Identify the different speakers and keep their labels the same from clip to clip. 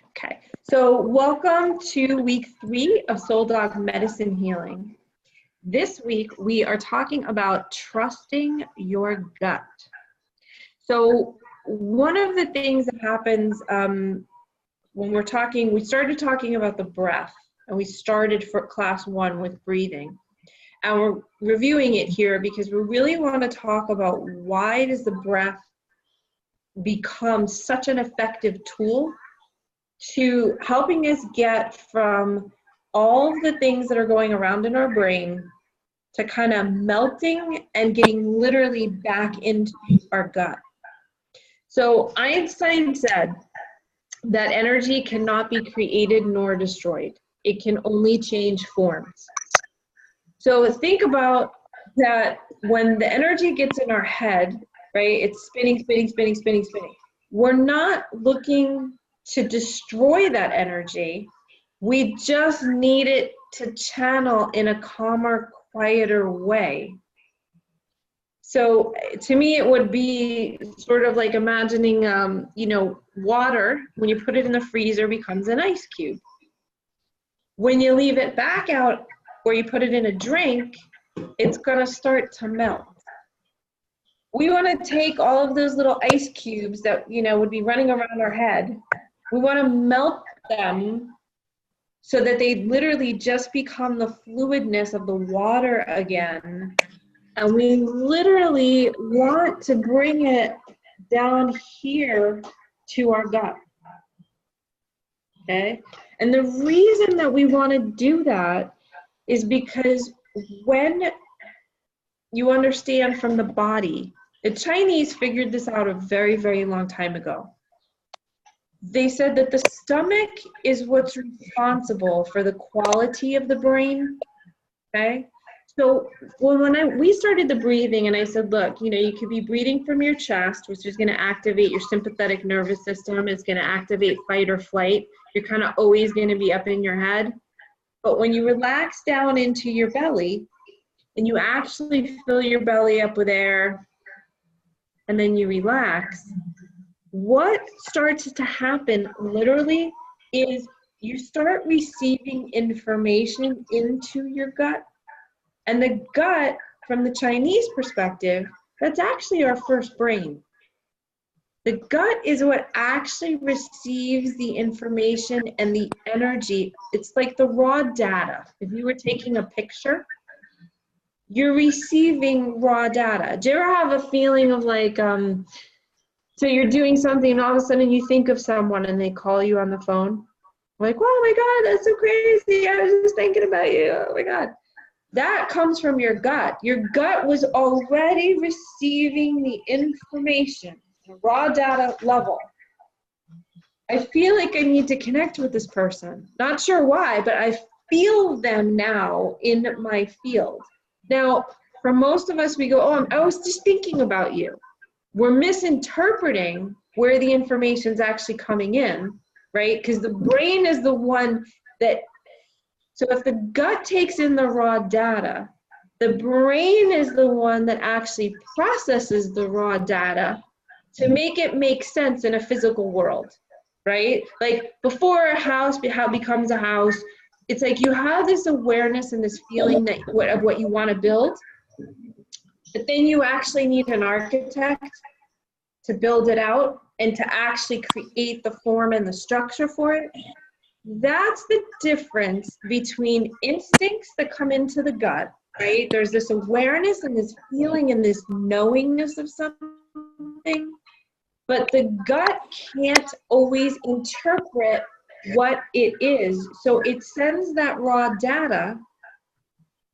Speaker 1: Okay, so welcome to week 3 of Soul Dog Medicine Healing. This week we are talking about trusting your gut. So one of the things that happens when we started talking about the breath, and we started for class 1 with breathing. And we're reviewing it here because we really want to talk about why does the breath become such an effective tool to helping us get from all the things that are going around in our brain to kind of melting and getting literally back into our gut. So Einstein said that energy cannot be created nor destroyed. It can only change forms. So think about that when the energy gets in our head, right? It's spinning. We're not looking to destroy that energy. We just need it to channel in a calmer, quieter way. So to me, it would be sort of like imagining, water, when you put it in the freezer, becomes an ice cube. When you leave it back out or you put it in a drink, it's gonna start to melt. We wanna take all of those little ice cubes that, would be running around our head. We wanna melt them so that they literally just become the fluidness of the water again. And we literally want to bring it down here to our gut, okay? And the reason that we want to do that is because when you understand from the body, the Chinese figured this out a very, very long time ago. They said that the stomach is what's responsible for the quality of the brain, okay? So when we started the breathing and I said, look, you could be breathing from your chest, which is going to activate your sympathetic nervous system. It's going to activate fight or flight. You're kind of always going to be up in your head. But when you relax down into your belly and you actually fill your belly up with air and then you relax, what starts to happen literally is you start receiving information into your gut. And the gut, from the Chinese perspective, that's actually our first brain. The gut is what actually receives the information and the energy. It's like the raw data. If you were taking a picture, you're receiving raw data. Do you ever have a feeling of like, so you're doing something and all of a sudden you think of someone and they call you on the phone? Like, oh my God, that's so crazy. I was just thinking about you. Oh my God. That comes from your gut. Your gut was already receiving the information, the raw data level. I feel like I need to connect with this person. Not sure why, but I feel them now in my field. Now, for most of us, we go, oh, I was just thinking about you. We're misinterpreting where the information's actually coming in, right? Because the brain is the one that. So if the gut takes in the raw data, the brain is the one that actually processes the raw data to make it make sense in a physical world, right? Like before a house becomes a house, it's like you have this awareness and this feeling that of what you want to build, but then you actually need an architect to build it out and to actually create the form and the structure for it. That's the difference between instincts that come into the gut, right? There's this awareness and this feeling and this knowingness of something, but the gut can't always interpret what it is. So it sends that raw data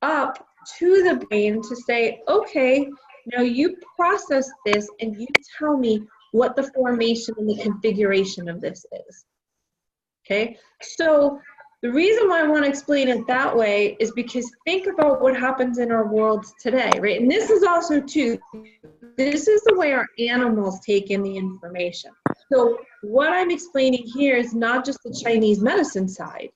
Speaker 1: up to the brain to say, okay, now you process this and you tell me what the formation and the configuration of this is. Okay, so the reason why I want to explain it that way is because think about what happens in our world today, right? And this is also too, this is the way our animals take in the information. So what I'm explaining here is not just the Chinese medicine side,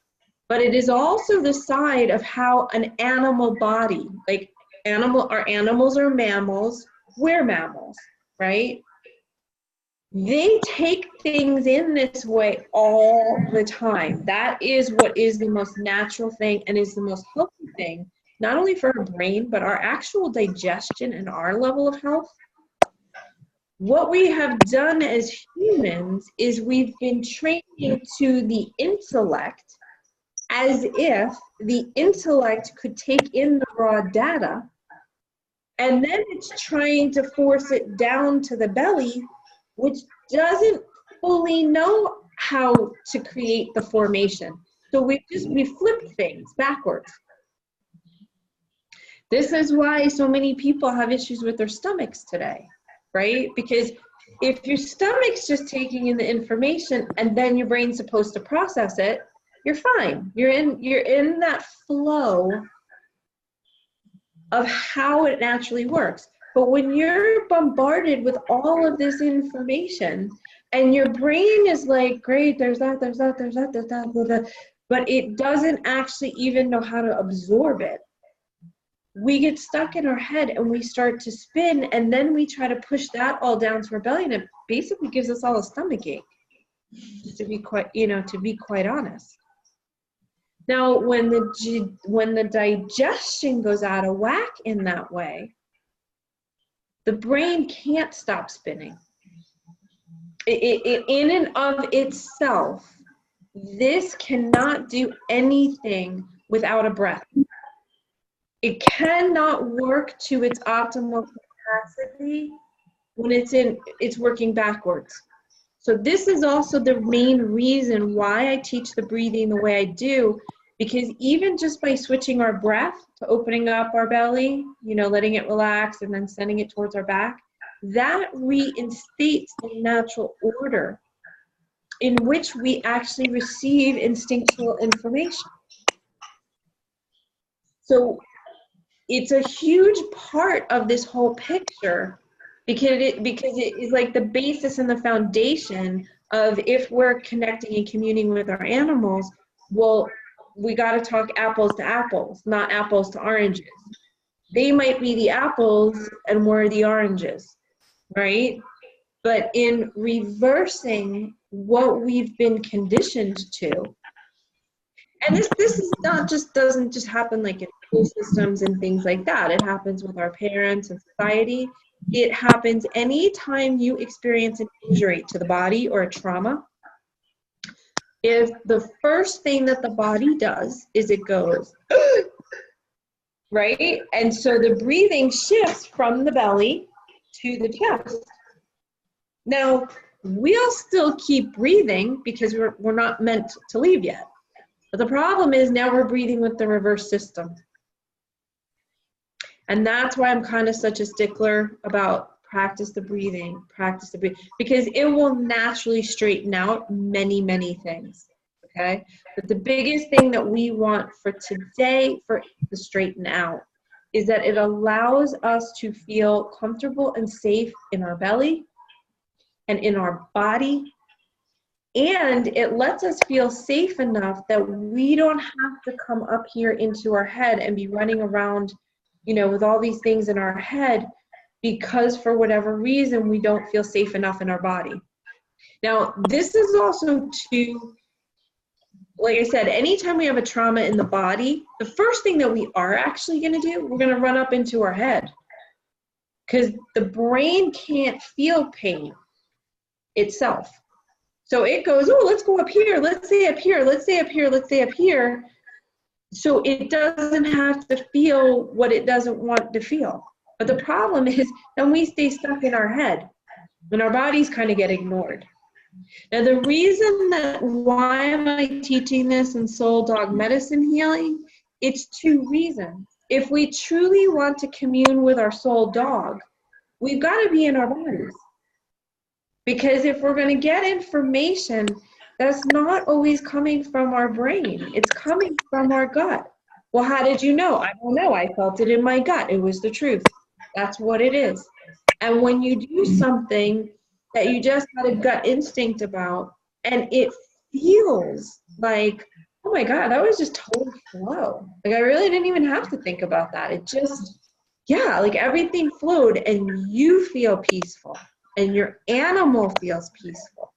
Speaker 1: but it is also the side of how an animal body, like our animals are mammals, we're mammals, right? They take things in this way all the time. That is what is the most natural thing and is the most healthy thing, not only for our brain, but our actual digestion and our level of health. What we have done as humans is we've been training to the intellect as if the intellect could take in the raw data, and then it's trying to force it down to the belly, which doesn't fully know how to create the formation. So we flipped things backwards. This is why so many people have issues with their stomachs today, right? Because if your stomach's just taking in the information and then your brain's supposed to process it, you're fine. You're in that flow of how it naturally works. But when you're bombarded with all of this information and your brain is like, great, there's that, but it doesn't actually even know how to absorb it, we get stuck in our head and we start to spin, and then we try to push that all down to our belly, and it basically gives us all a stomach ache, to be quite honest. Now, when the digestion goes out of whack in that way, the brain can't stop spinning. It in and of itself, this cannot do anything without a breath. It cannot work to its optimal capacity when it's working backwards. So this is also the main reason why I teach the breathing the way I do, because even just by switching our breath to opening up our belly, letting it relax and then sending it towards our back, that reinstates the natural order in which we actually receive instinctual information. So it's a huge part of this whole picture, because it is like the basis and the foundation of, if we're connecting and communing with our animals, well, we got to talk apples to apples, not apples to oranges. They might be the apples and we're the oranges, right? But in reversing what we've been conditioned to, and this is not just, doesn't just happen like in school systems and things like that. It happens with our parents and society. It happens anytime you experience an injury to the body or a trauma. If the first thing that the body does is it goes, right? And so the breathing shifts from the belly to the chest. Now, we'll still keep breathing because we're not meant to leave yet. But the problem is now we're breathing with the reverse system. And that's why I'm kind of such a stickler about practice the breathing, because it will naturally straighten out many, many things, okay? But the biggest thing that we want for today, for the straighten out, is that it allows us to feel comfortable and safe in our belly and in our body. And it lets us feel safe enough that we don't have to come up here into our head and be running around, with all these things in our head, because for whatever reason, we don't feel safe enough in our body. Now, this is also to, like I said, anytime we have a trauma in the body, the first thing that we are actually going to do, we're going to run up into our head, because the brain can't feel pain itself. So it goes, oh, let's go up here, let's stay up here, let's stay up here, let's stay up here. So it doesn't have to feel what it doesn't want to feel. But the problem is, then we stay stuck in our head and our bodies kind of get ignored. Now, the reason why am I teaching this in Soul Dog Medicine Healing? It's two reasons. If we truly want to commune with our soul dog, we've got to be in our bodies. Because if we're going to get information, that's not always coming from our brain. It's coming from our gut. Well, how did you know? I don't know. I felt it in my gut. It was the truth. That's what it is. And when you do something that you just had a gut instinct about, and it feels like, oh my God, that was just total flow. Like I really didn't even have to think about that. It just, like everything flowed and you feel peaceful. and your animal feels peaceful.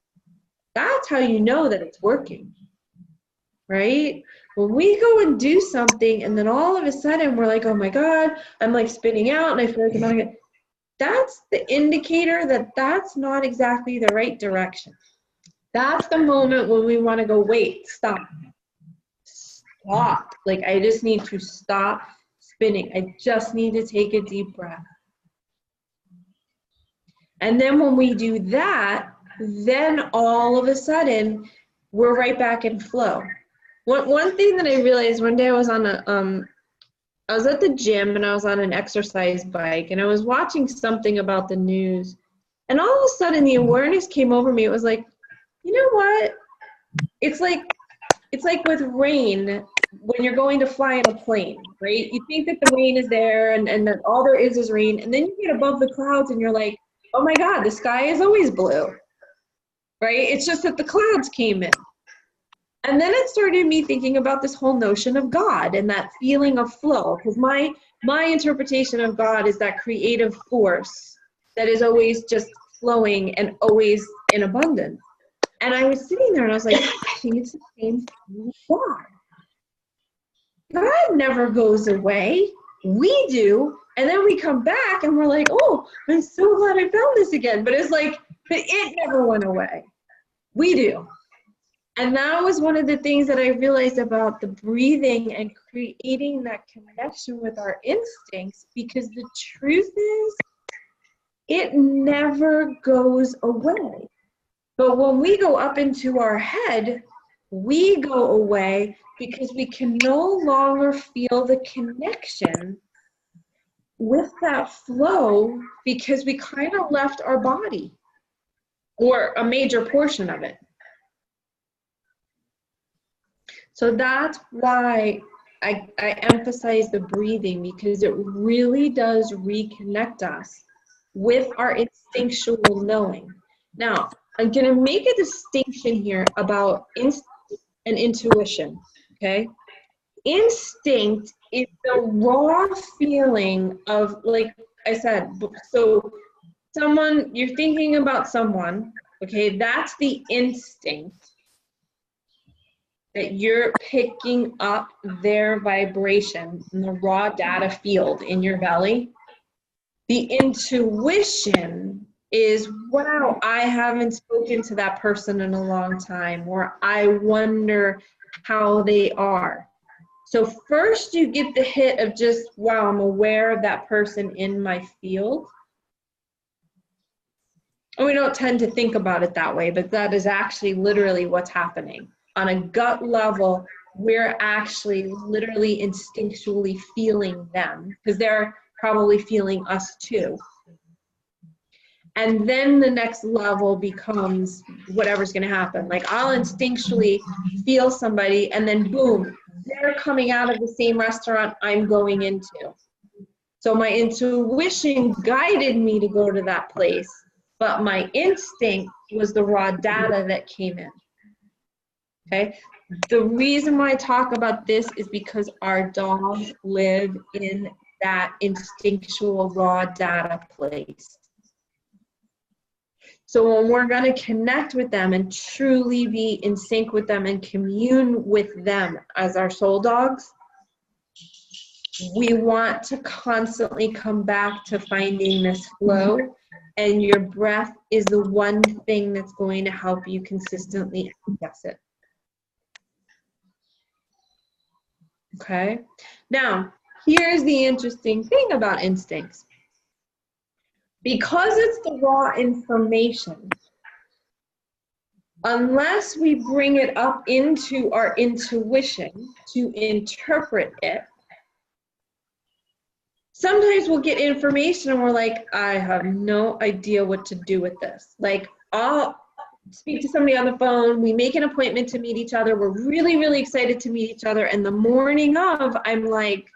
Speaker 1: That's how you know that it's working, right? When we go and do something and then all of a sudden we're like, oh my God, I'm like spinning out and I feel like I'm not gonna, that's the indicator that that's not exactly the right direction. That's the moment when we want to go, wait, stop. Stop. Like, I just need to stop spinning. I just need to take a deep breath. And then when we do that, then all of a sudden, we're right back in flow. One thing that I realized one day I was at the gym and I was on an exercise bike and I was watching something about the news. And all of a sudden the awareness came over me. It was like, you know what? It's like with rain when you're going to fly in a plane, right? You think that the rain is there and that all there is rain. And then you get above the clouds and you're like, oh my God, the sky is always blue, right? It's just that the clouds came in. And then it started me thinking about this whole notion of God and that feeling of flow. Because my interpretation of God is that creative force that is always just flowing and always in abundance. And I was sitting there and I was like, I think it's the same thing with God. God never goes away. We do. And then we come back and we're like, oh, I'm so glad I found this again. But it's like, but it never went away. We do. And that was one of the things that I realized about the breathing and creating that connection with our instincts, because the truth is, it never goes away. But when we go up into our head, we go away because we can no longer feel the connection with that flow because we kind of left our body or a major portion of it. So that's why I emphasize the breathing, because it really does reconnect us with our instinctual knowing. Now, I'm going to make a distinction here about instinct and intuition, okay? Instinct is the raw feeling of, like I said, so someone, you're thinking about someone, okay? That's the instinct, that you're picking up their vibration in the raw data field in your belly. The intuition is, wow, I haven't spoken to that person in a long time, or I wonder how they are. So first you get the hit of just, wow, I'm aware of that person in my field. And we don't tend to think about it that way, but that is actually literally what's happening. On a gut level, we're actually literally instinctually feeling them because they're probably feeling us too. And then the next level becomes whatever's going to happen. Like, I'll instinctually feel somebody and then boom, they're coming out of the same restaurant I'm going into. So my intuition guided me to go to that place, but my instinct was the raw data that came in. Okay, the reason why I talk about this is because our dogs live in that instinctual raw data place. So when we're going to connect with them and truly be in sync with them and commune with them as our soul dogs, we want to constantly come back to finding this flow, and your breath is the one thing that's going to help you consistently access it. Okay, now here's the interesting thing about instincts. Because it's the raw information, unless we bring it up into our intuition to interpret it, sometimes we'll get information and we're like, I have no idea what to do with this. Like, I'll speak to somebody on the phone, we make an appointment to meet each other, we're really, really excited to meet each other, and the morning of, I'm like,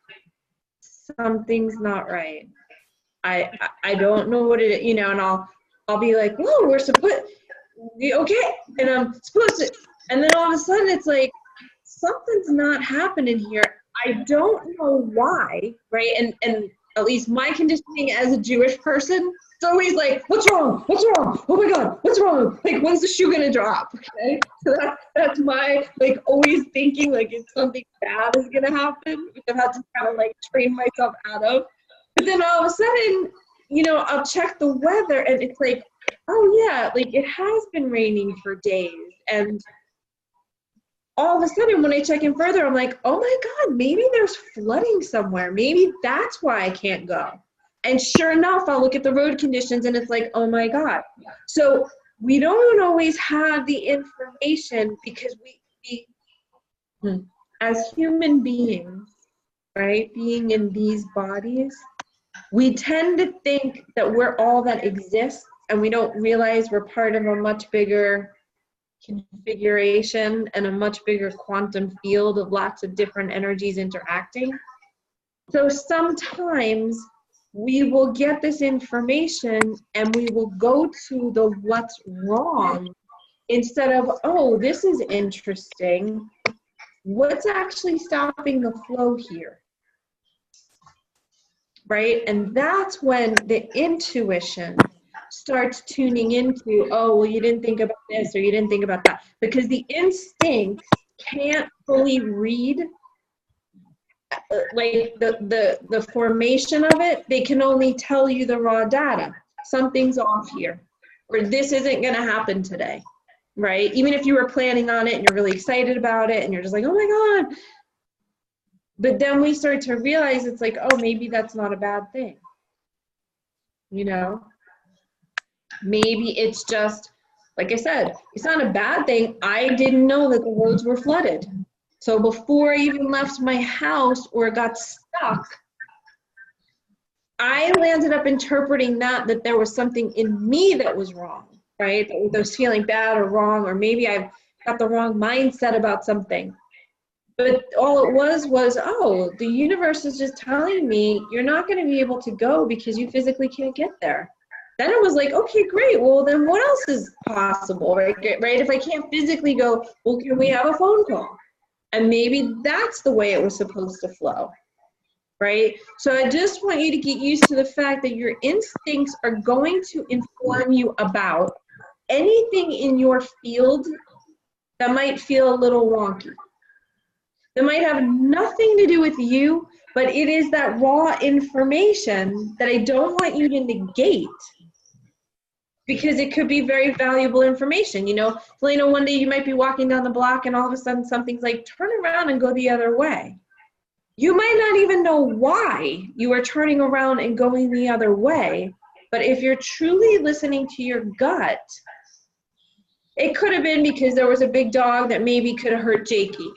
Speaker 1: something's not right. I don't know what it is, you know, and I'll be like, whoa, we're supposed, okay, and I'm supposed to, and then all of a sudden it's like, something's not happening here. I don't know why, right? And at least my conditioning as a Jewish person, it's always like, what's wrong? What's wrong? Oh my God, what's wrong? Like, when's the shoe gonna drop? Okay, so that's my like always thinking like if something bad is gonna happen, which I've had to kind of like train myself out of. But then all of a sudden, you know, I'll check the weather and it's like, oh yeah, like it has been raining for days. And all of a sudden when I check in further, I'm like, oh my God, maybe there's flooding somewhere. Maybe that's why I can't go. And sure enough, I'll look at the road conditions and it's like, oh my God. So we don't always have the information because we as human beings, right, being in these bodies, we tend to think that we're all that exists and we don't realize we're part of a much bigger configuration and a much bigger quantum field of lots of different energies interacting. So sometimes we will get this information and we will go to the what's wrong instead of, oh, this is interesting. What's actually stopping the flow here? Right? And that's when the intuition starts tuning into, oh, well, you didn't think about this or you didn't think about that. Because the instincts can't fully read like the formation of it. They can only tell you the raw data. Something's off here, or this isn't going to happen today, right? Even if you were planning on it and you're really excited about it and you're just like, oh my God. But then we start to realize it's like, oh, maybe that's not a bad thing. You know, maybe it's just, like I said, it's not a bad thing. I didn't know that the roads were flooded. So before I even left my house or got stuck, I landed up interpreting that there was something in me that was wrong, right? That was feeling bad or wrong, or maybe I've got the wrong mindset about something. But all it was, oh, the universe is just telling me you're not going to be able to go because you physically can't get there. Then it was like, okay, great. Well, then what else is possible, right? If I can't physically go, well, can we have a phone call? And maybe that's the way it was supposed to flow, right? So I just want you to get used to the fact that your instincts are going to inform you about anything in your field that might feel a little wonky. That might have nothing to do with you, but it is that raw information that I don't want you to negate because it could be very valuable information. You know, Helena, one day you might be walking down the block and all of a sudden something's like, turn around and go the other way. You might not even know why you are turning around and going the other way, but if you're truly listening to your gut, it could have been because there was a big dog that maybe could have hurt Jakey.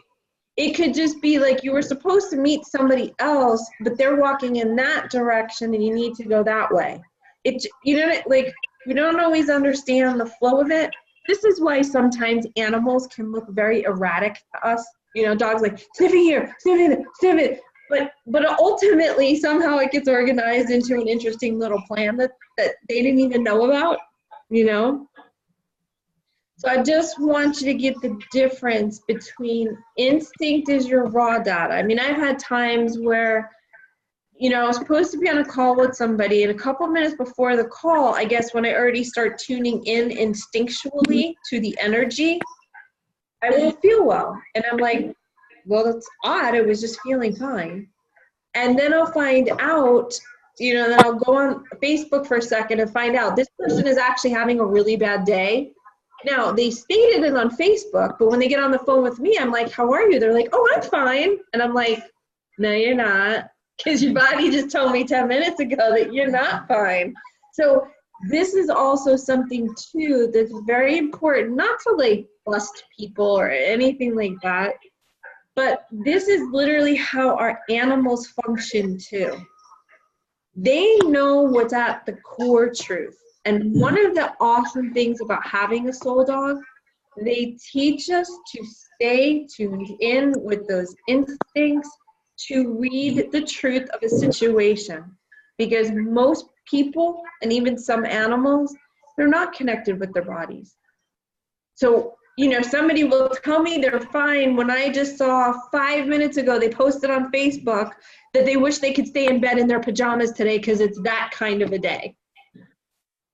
Speaker 1: It could just be like you were supposed to meet somebody else, but they're walking in that direction and you need to go that way. It, you know, like we don't always understand the flow of it. This is why sometimes animals can look very erratic to us. You know, dogs like sniffing here, sniffing there, sniffing. But ultimately somehow it gets organized into an interesting little plan that they didn't even know about, you know? So I just want you to get the difference between instinct is your raw data. I mean, I've had times where, you know, I was supposed to be on a call with somebody, and a couple minutes before the call, I guess when I already start tuning in instinctually to the energy, I won't feel well. And I'm like, well, that's odd. I was just feeling fine. And then I'll find out, you know, then I'll go on Facebook for a second and find out this person is actually having a really bad day. Now, they stated it on Facebook, but when they get on the phone with me, I'm like, how are you? They're like, oh, I'm fine. And I'm like, no, you're not, because your body just told me 10 minutes ago that you're not fine. So this is also something, too, that's very important, not to, like, bust people or anything like that, but this is literally how our animals function, too. They know what's at the core truth. And one of the awesome things about having a soul dog, they teach us to stay tuned in with those instincts to read the truth of a situation. Because most people, and even some animals, they're not connected with their bodies. So you know, somebody will tell me they're fine when I just saw 5 minutes ago they posted on Facebook that they wish they could stay in bed in their pajamas today because it's that kind of a day.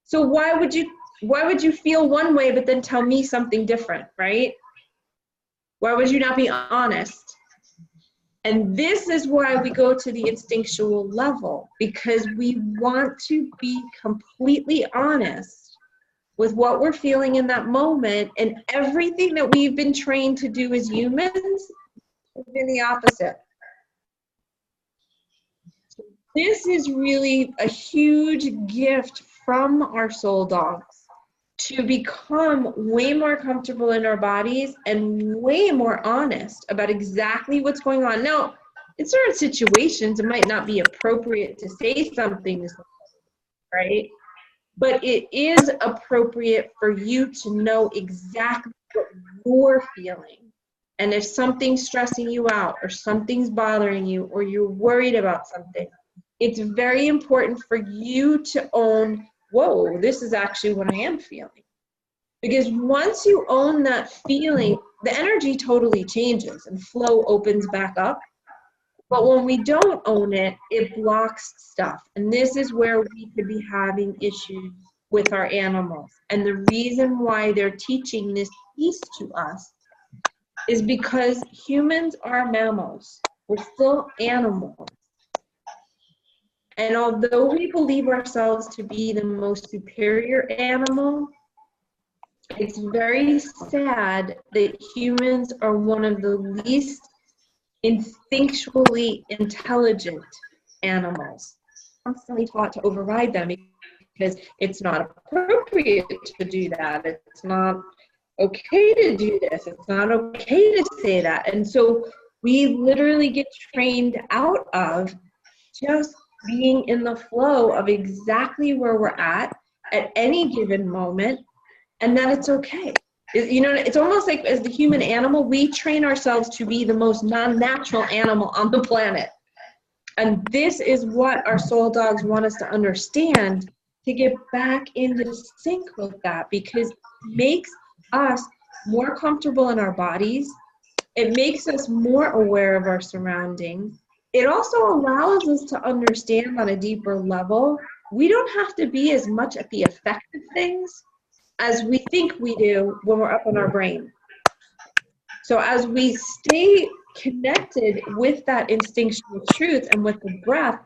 Speaker 1: So why would you feel one way but then tell me something different, right? Why would you not be honest? And this is why we go to the instinctual level, because we want to be completely honest with what we're feeling in that moment, and everything that we've been trained to do as humans has been the opposite. So this is really a huge gift from our soul dogs to become way more comfortable in our bodies and way more honest about exactly what's going on. Now, in certain situations, it might not be appropriate to say something, right? But it is appropriate for you to know exactly what you're feeling. And if something's stressing you out or something's bothering you or you're worried about something, it's very important for you to own, whoa, this is actually what I am feeling. Because once you own that feeling, the energy totally changes and flow opens back up. But when we don't own it, it blocks stuff. And this is where we could be having issues with our animals. And the reason why they're teaching this piece to us is because humans are mammals. We're still animals. And although we believe ourselves to be the most superior animal, it's very sad that humans are one of the least instinctually intelligent animals. Constantly taught to override them because it's not appropriate to do that. It's not okay to do this. It's not okay to say that. And so we literally get trained out of just being in the flow of exactly where we're at any given moment, and that it's okay. You know, it's almost like as the human animal, we train ourselves to be the most non-natural animal on the planet. And this is what our soul dogs want us to understand, to get back into sync with that, because it makes us more comfortable in our bodies. It makes us more aware of our surroundings. It also allows us to understand on a deeper level, we don't have to be as much at the effect of things as we think we do when we're up in our brain. So as we stay connected with that instinctual truth and with the breath,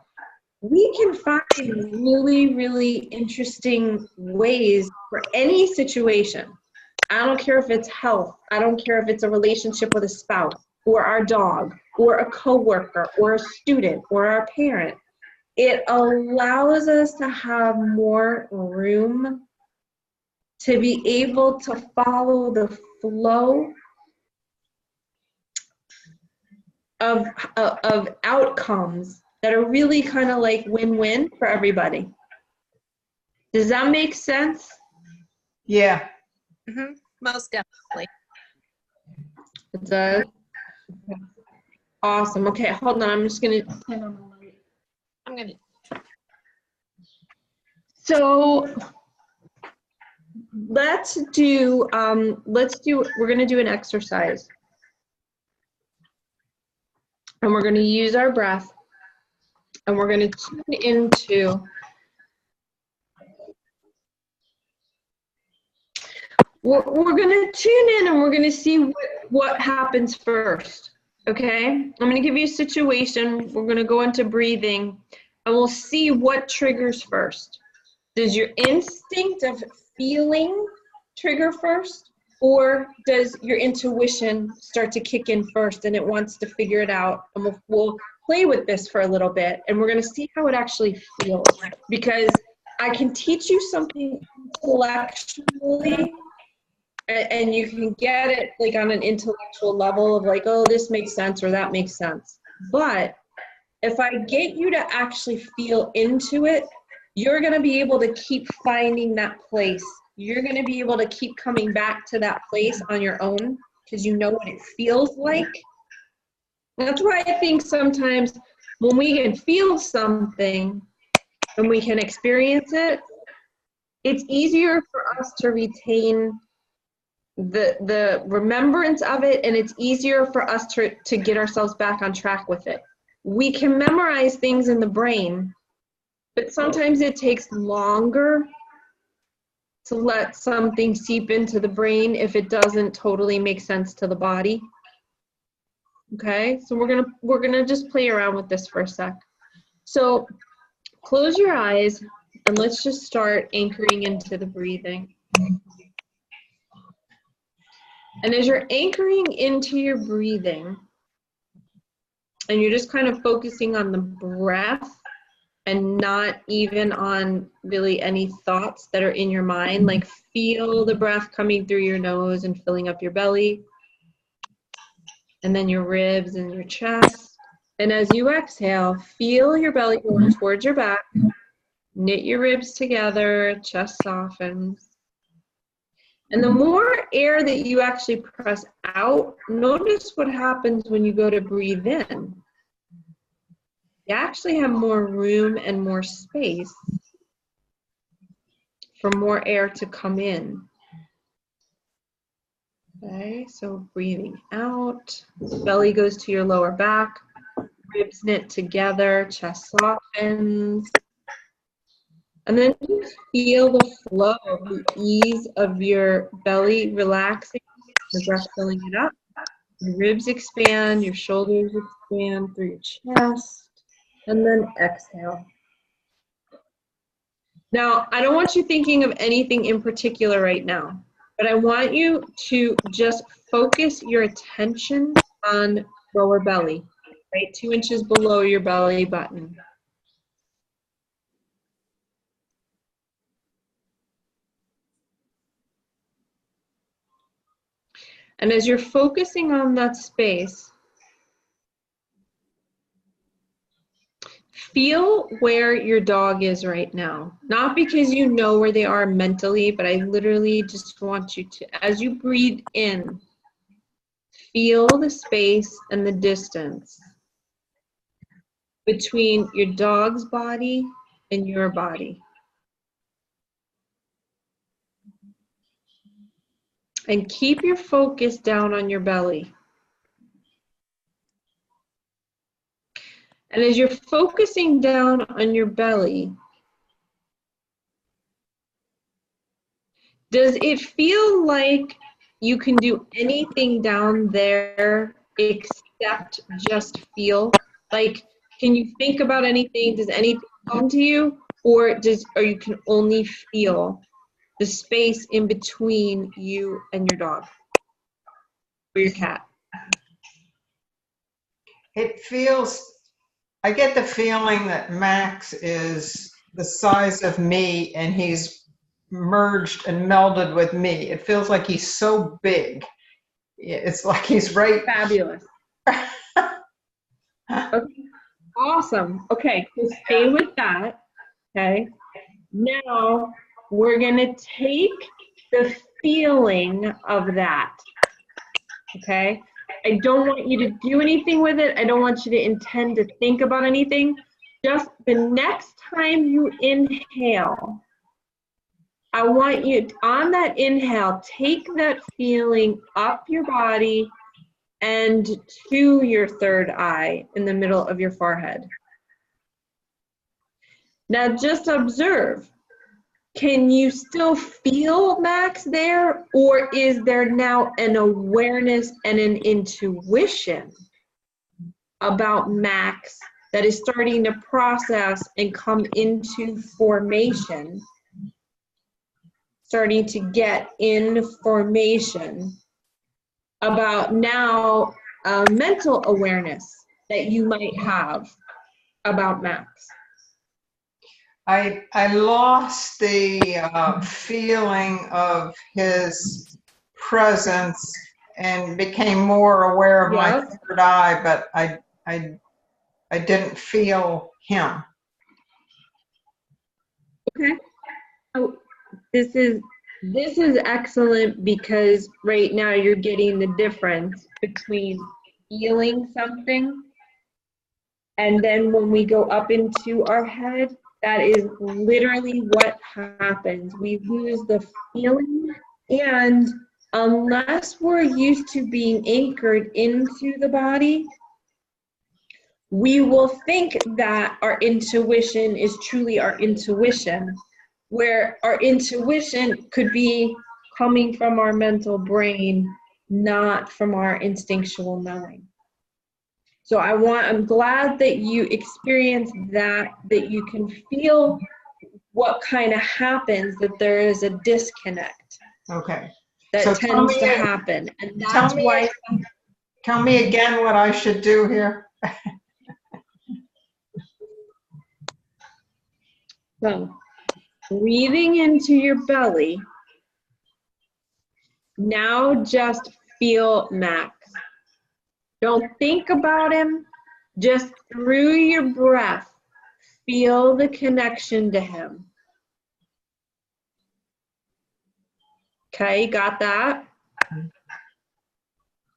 Speaker 1: we can find really, really interesting ways for any situation. I don't care if it's health. I don't care if it's a relationship with a spouse or our dog or a coworker or a student or our parent. It allows us to have more room to be able to follow the flow of outcomes that are really kind of like win-win for everybody. Does that make sense?
Speaker 2: Yeah.
Speaker 3: Mm-hmm. Most definitely.
Speaker 1: It does. Awesome. Okay, hold on. I'm just gonna turn on the light.
Speaker 3: I'm gonna.
Speaker 1: So we're gonna do an exercise. And we're gonna use our breath, and we're gonna tune into we're gonna tune in, and we're gonna see what happens first. Okay? I'm gonna give you a situation. We're gonna go into breathing, and we'll see what triggers first. Does your instinct of feeling trigger first, or does your intuition start to kick in first and it wants to figure it out? And we'll play with this for a little bit, and we're going to see how it actually feels, because I can teach you something intellectually, and you can get it like on an intellectual level of like, oh, this makes sense or that makes sense. But if I get you to actually feel into it, you're going to be able to keep finding that place. You're going to be able to keep coming back to that place on your own because you know what it feels like. That's why I think sometimes when we can feel something and we can experience it, it's easier for us to retain the remembrance of it, and it's easier for us to get ourselves back on track with it. We can memorize things in the brain, but sometimes it takes longer to let something seep into the brain if it doesn't totally make sense to the body. Okay, so we're gonna just play around with this for a sec. So close your eyes and let's just start anchoring into the breathing. And as you're anchoring into your breathing, and you're just kind of focusing on the breath and not even on really any thoughts that are in your mind, like feel the breath coming through your nose and filling up your belly, and then your ribs and your chest. And as you exhale, feel your belly going towards your back, knit your ribs together, chest softens. And the more air that you actually press out, notice what happens when you go to breathe in. You actually have more room and more space for more air to come in. Okay, so breathing out, belly goes to your lower back, ribs knit together, chest softens. And then just feel the flow, the ease of your belly relaxing, the breath filling it up. Your ribs expand, your shoulders expand through your chest, and then exhale. Now, I don't want you thinking of anything in particular right now, but I want you to just focus your attention on lower belly, right? 2 inches below your belly button. And as you're focusing on that space, feel where your dog is right now. Not because you know where they are mentally, but I literally just want you to, as you breathe in, feel the space and the distance between your dog's body and your body. And keep your focus down on your belly. And as you're focusing down on your belly, does it feel like you can do anything down there except just feel? Like, can you think about anything? Does anything come to you? Or you can only feel the space in between you and your dog or your cat?
Speaker 2: It feels, I get the feeling that Max is the size of me and he's merged and melded with me. It feels like he's so big. It's like he's right.
Speaker 1: Fabulous. Okay. Awesome. Okay, so stay with that. Okay. Now we're going to take the feeling of that. Okay. I don't want you to do anything with it. I don't want you to intend to think about anything. Just the next time you inhale, I want you, on that inhale, take that feeling up your body and to your third eye in the middle of your forehead. Now just observe. Can you still feel Max there, or is there now an awareness and an intuition about Max that is starting to process and come into formation, starting to get in formation about now mental awareness that you might have about Max?
Speaker 2: I lost the feeling of his presence and became more aware of my third eye, but I didn't feel him.
Speaker 1: Okay. Oh, this is excellent, because right now you're getting the difference between feeling something and then when we go up into our head, that is literally what happens. We lose the feeling and unless we're used to being anchored into the body, we will think that our intuition is truly our intuition, where our intuition could be coming from our mental brain, not from our instinctual knowing. So I'm glad that you experienced that you can feel what kind of happens, that there is a disconnect
Speaker 2: Okay.
Speaker 1: that
Speaker 2: So
Speaker 1: tends to happen. And that's why.
Speaker 2: Tell me again what I should do here.
Speaker 1: So, breathing into your belly, now just feel Max. Don't think about him, just through your breath, feel the connection to him. Okay, got that?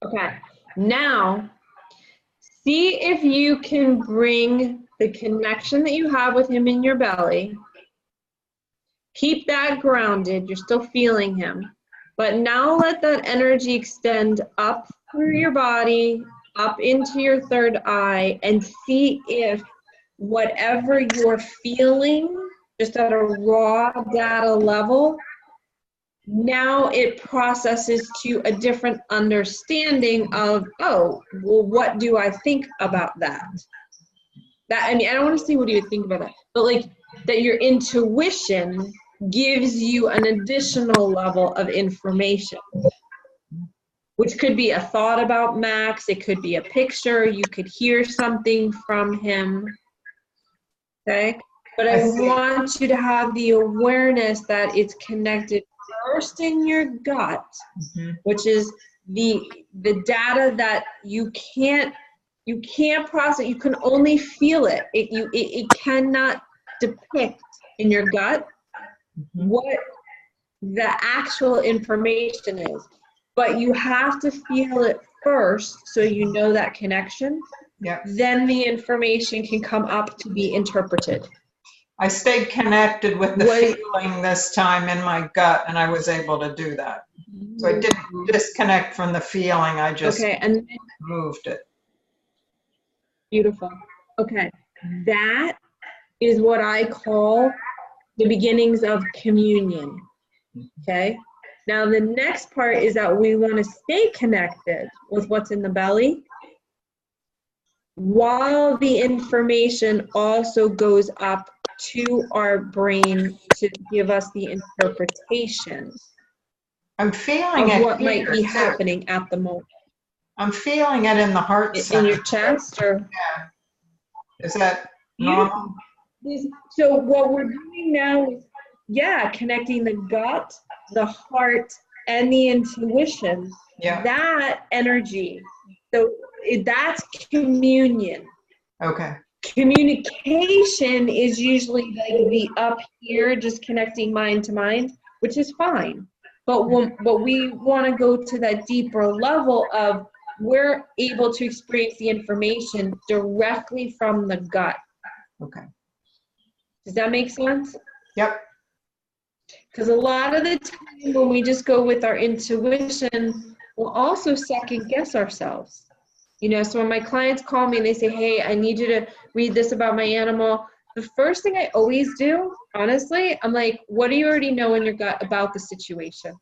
Speaker 1: Okay, now see if you can bring the connection that you have with him in your belly. Keep that grounded, you're still feeling him. But now let that energy extend up through your body, up into your third eye, and see if whatever you're feeling, just at a raw data level, now it processes to a different understanding of, oh, well, what do I think about that? I don't want to say what do you think about that, but like that your intuition gives you an additional level of information, which could be a thought about Max, it could be a picture, you could hear something from him, okay? But I want you to have the awareness that it's connected first in your gut, which is the data that you can't process, you can only feel it. It cannot depict in your gut what the actual information is. But you have to feel it first so you know that connection.
Speaker 2: Yeah.
Speaker 1: Then the information can come up to be interpreted.
Speaker 2: I stayed connected with the feeling this time in my gut, and I was able to do that. So I didn't disconnect from the feeling, I just moved it.
Speaker 1: Beautiful. Okay, that is what I call the beginnings of communion. Okay, now the next part is that we want to stay connected with what's in the belly, while the information also goes up to our brain to give us the interpretation.
Speaker 2: I'm feeling
Speaker 1: of
Speaker 2: it
Speaker 1: what might be
Speaker 2: too.
Speaker 1: happening at the moment.
Speaker 2: I'm feeling it in the heart center.
Speaker 1: In your chest, or?
Speaker 2: Yeah. Is that normal?
Speaker 1: So what we're doing now is, connecting the gut, the heart, and the intuition.
Speaker 2: Yeah.
Speaker 1: That energy. So that's communion.
Speaker 2: Okay.
Speaker 1: Communication is usually like the up here, just connecting mind to mind, which is fine. But we want to go to that deeper level of we're able to experience the information directly from the gut.
Speaker 2: Okay.
Speaker 1: Does that make sense?
Speaker 2: Yep.
Speaker 1: Because a lot of the time when we just go with our intuition, we'll also second guess ourselves. You know, so when my clients call me and they say, hey, I need you to read this about my animal, the first thing I always do, honestly, I'm like, what do you already know in your gut about the situation?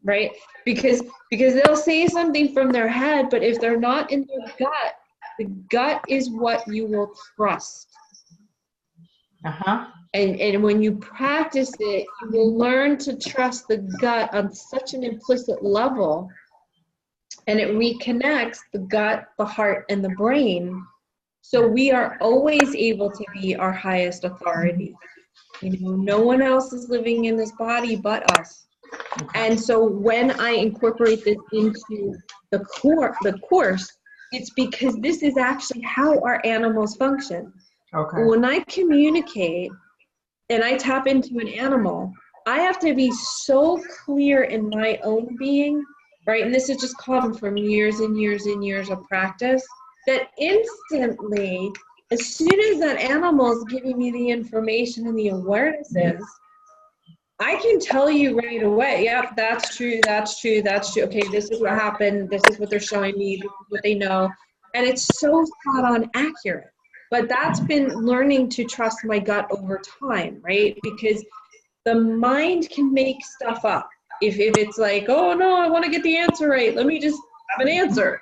Speaker 1: Right? Because they'll say something from their head, but if they're not in their gut, the gut is what you will trust.
Speaker 2: Uh-huh.
Speaker 1: And when you practice it, you will learn to trust the gut on such an implicit level, and it reconnects the gut, the heart, and the brain. So we are always able to be our highest authority. You know, no one else is living in this body but us. Okay. And so when I incorporate this into the course, it's because this is actually how our animals function.
Speaker 2: Okay.
Speaker 1: When I communicate and I tap into an animal, I have to be so clear in my own being, right? And this is just come from years and years and years of practice, that instantly, as soon as that animal is giving me the information and the awarenesses, I can tell you right away, yep, that's true, that's true, that's true. Okay, this is what happened, this is what they're showing me, this is what they know. And it's so spot on accurate. But that's been learning to trust my gut over time, right? Because the mind can make stuff up. If it's like, oh no, I want to get the answer right, let me just have an answer.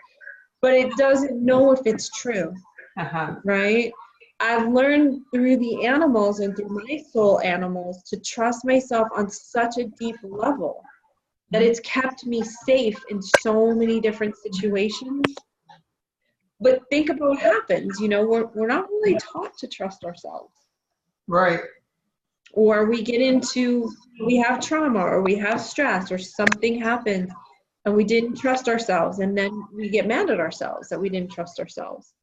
Speaker 1: But it doesn't know if it's true,
Speaker 2: Uh-huh.
Speaker 1: right? I've learned through the animals and through my soul animals to trust myself on such a deep level that it's kept me safe in so many different situations. But think about what happens, we're not really taught to trust ourselves.
Speaker 2: Right.
Speaker 1: Or we have trauma or we have stress or something happens and we didn't trust ourselves, and then we get mad at ourselves that we didn't trust ourselves.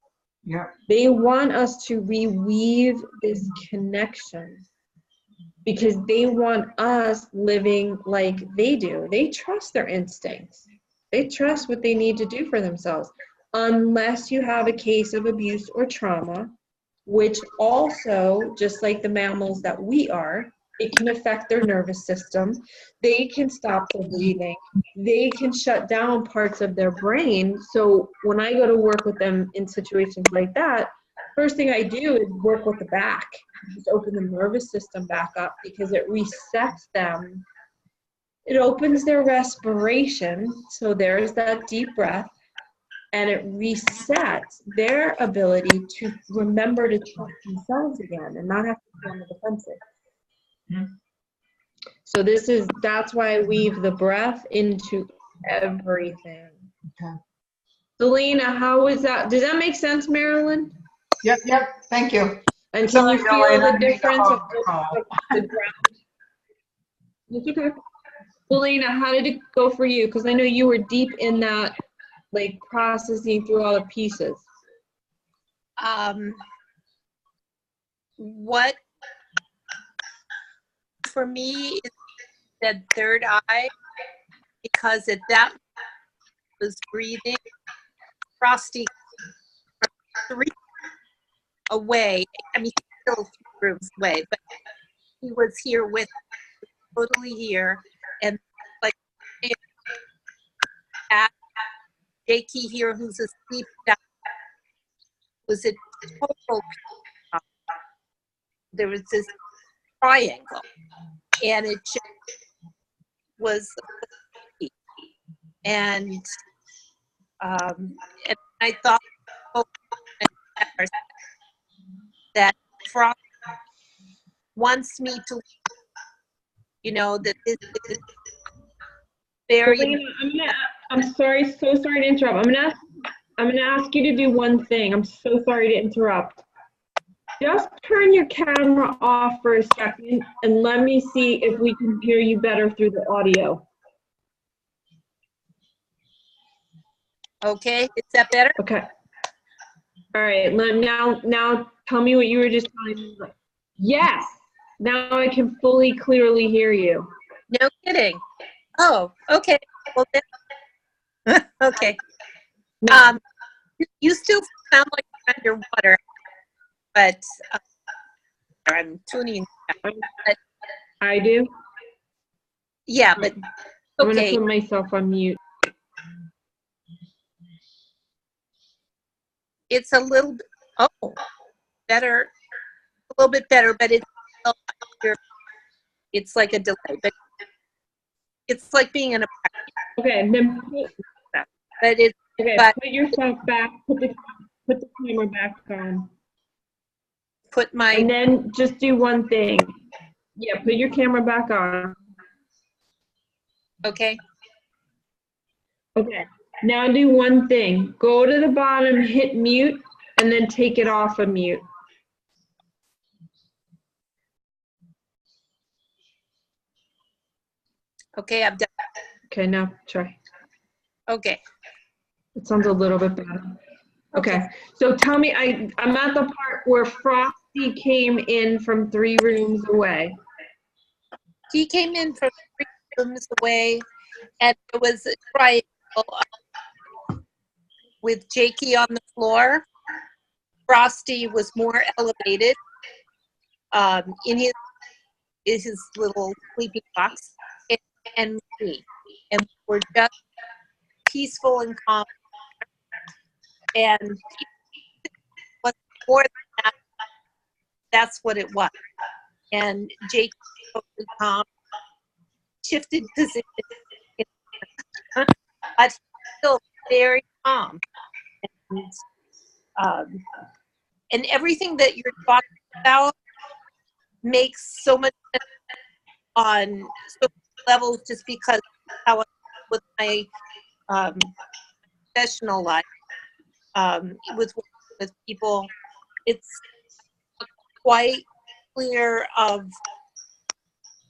Speaker 2: Yeah.
Speaker 1: They want us to reweave this connection because they want us living like they do. They trust their instincts. They trust what they need to do for themselves. Unless you have a case of abuse or trauma, which also, just like the mammals that we are, it can affect their nervous system. They can stop their breathing. They can shut down parts of their brain. So when I go to work with them in situations like that, first thing I do is work with the back. Just open the nervous system back up because it resets them. It opens their respiration. So there's that deep breath. And it resets their ability to remember to trust themselves again and not have to be on the defensive.
Speaker 2: Mhm.
Speaker 1: So that's why I weave the breath into everything.
Speaker 2: Okay.
Speaker 1: Selena, how is that? Does that make sense, Marilyn?
Speaker 2: Yep. Thank you.
Speaker 1: And can
Speaker 2: Sorry,
Speaker 1: you feel
Speaker 2: Elaine, I
Speaker 1: the
Speaker 2: need to
Speaker 1: difference of
Speaker 2: hog the call.
Speaker 1: the ground? It's okay. Selena, how did it go for you? Because I know you were deep in that, like processing through all the pieces.
Speaker 3: What for me is that third eye, because at that was breathing. Frosty 3 away. I mean, he's still 3 rooms away, but he was here with totally here, and like at Jakey here, who's asleep, that was a total. There was this triangle, and it just was, and I thought, oh, that Frost wants me to, that this is very.
Speaker 1: Selena, I'm sorry, so sorry to interrupt. I'm gonna ask you to do one thing. I'm so sorry to interrupt. Just turn your camera off for a second and let me see if we can hear you better through the audio.
Speaker 3: Okay, is that better?
Speaker 1: Okay. All right, now tell me what you were just telling me. Yes, now I can fully, clearly hear you.
Speaker 3: No kidding. Oh, okay. Well, then, okay. You still sound like you're underwater, but I'm tuning.
Speaker 1: I do?
Speaker 3: Yeah, but
Speaker 1: I'm gonna
Speaker 3: okay.
Speaker 1: put myself on mute.
Speaker 3: It's a little bit, better, a little bit better, but it's like a delay, but it's like being in a,
Speaker 1: Okay, then
Speaker 3: but it's,
Speaker 1: okay,
Speaker 3: but
Speaker 1: put yourself back, put the camera back on.
Speaker 3: put my,
Speaker 1: And then just do one thing. Yeah, put your camera back on.
Speaker 3: okay,
Speaker 1: Okay, now do one thing. Go to the bottom, hit mute, and then take it off of mute.
Speaker 3: okay, I've done,
Speaker 1: Okay, now try.
Speaker 3: okay.
Speaker 1: It sounds a little bit better. Okay, so tell me, I'm at the part where Frosty came in from 3 rooms away.
Speaker 3: He came in from 3 rooms away, and there was a triangle with Jakey on the floor. Frosty was more elevated in his is his little sleeping box, and me. And we're just peaceful and calm. And what's more than that, that's what it was. And Jake totally calm, shifted position, but still very calm. And, and everything that you're talking about makes so much sense on so many levels, just because how I with my professional life, with people, it's quite clear of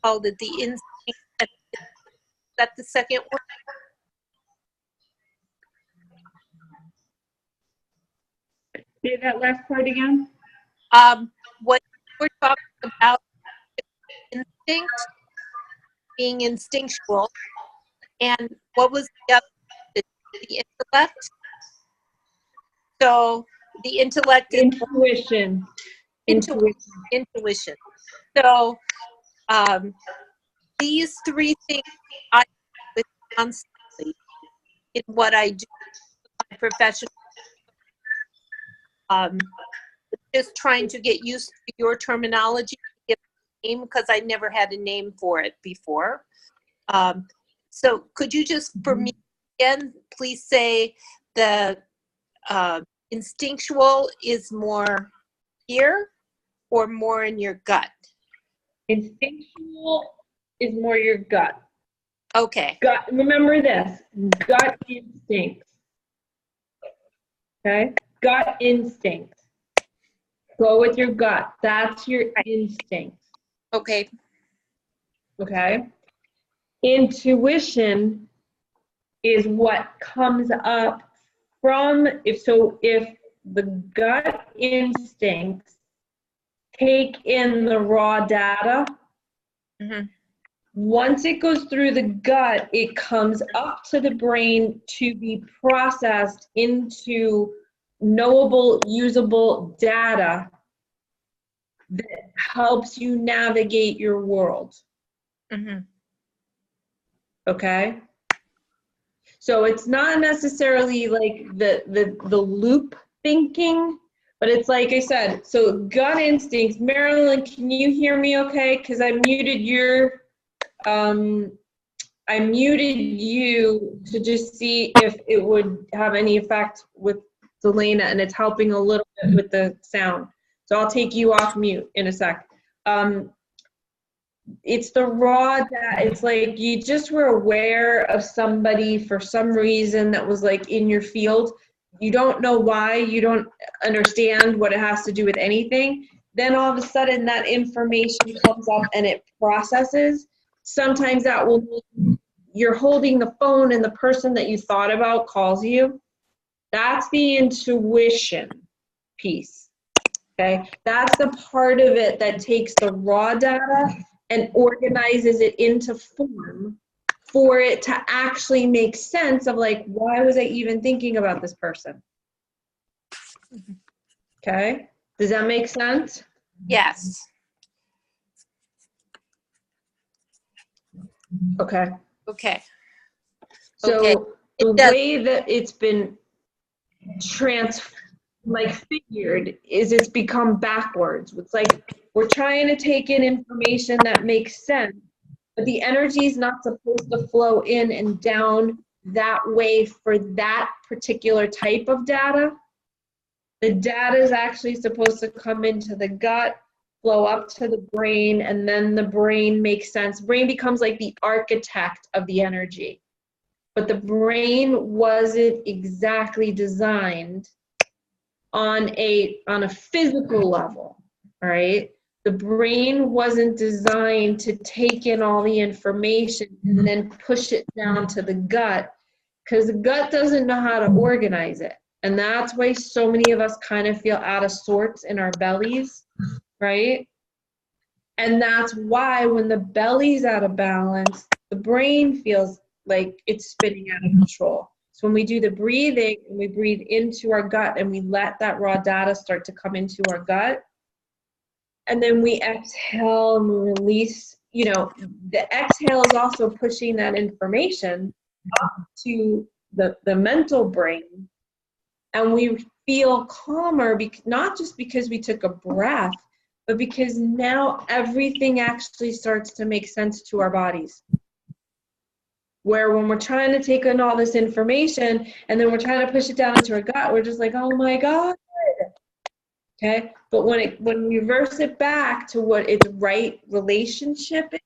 Speaker 3: how that the instinct. Is that the second one?
Speaker 1: Say that last part again.
Speaker 3: What we're talking about, instinct, being instinctual, and what was the other, the intellect? So the intellect is
Speaker 1: Intuition.
Speaker 3: intuition. So these three things I do constantly in what I do, my professional. Just trying to get used to your terminology, give a name, because I never had a name for it before. So could you just, for me again, please say the instinctual is more here or more in your gut?
Speaker 1: Instinctual is more your gut.
Speaker 3: Okay.
Speaker 1: Gut. Remember this. Gut instinct. Okay? Gut instinct. Go with your gut. That's your instinct.
Speaker 3: Okay.
Speaker 1: Okay? Intuition is what comes up from, if the gut instincts take in the raw data,
Speaker 3: Mm-hmm.
Speaker 1: once it goes through the gut, it comes up to the brain to be processed into knowable, usable data that helps you navigate your world.
Speaker 3: Mm-hmm.
Speaker 1: Okay? So it's not necessarily like the loop thinking, but it's like I said, so gut instincts. Marilyn, can you hear me okay? Because I muted your I muted you to just see if it would have any effect with Delana, and it's helping a little bit with the sound. So I'll take you off mute in a sec. It's the raw data. It's like you just were aware of somebody for some reason that was like in your field. You don't know why, you don't understand what it has to do with anything. Then all of a sudden that information comes up and it processes. Sometimes that will mean you're holding the phone and the person that you thought about calls you. That's the intuition piece. Okay, that's the part of it that takes the raw data and organizes it into form for it to actually make sense of like, why was I even thinking about this person? Okay, does that make sense?
Speaker 3: Yes.
Speaker 1: Okay.
Speaker 3: Okay.
Speaker 1: So
Speaker 3: Okay.
Speaker 1: the
Speaker 3: does.
Speaker 1: way that it's been figured is it's become backwards. It's like we're trying to take in information that makes sense, but the energy is not supposed to flow in and down that way for that particular type of data. The data is actually supposed to come into the gut, flow up to the brain, and then the brain makes sense. Brain becomes like the architect of the energy. But the brain wasn't exactly designed on a physical level, all right? The brain wasn't designed to take in all the information and then push it down to the gut, because the gut doesn't know how to organize it. And that's why so many of us kind of feel out of sorts in our bellies, right? And that's why when the belly's out of balance, the brain feels like it's spinning out of control. So when we do the breathing and we breathe into our gut and we let that raw data start to come into our gut, and then we exhale and we release. The exhale is also pushing that information up to the mental brain, and we feel calmer, not just because we took a breath, but because now everything actually starts to make sense to our bodies. Where when we're trying to take in all this information and then we're trying to push it down into our gut, we're just like, oh my God. Okay. But when we reverse it back to what its right relationship is,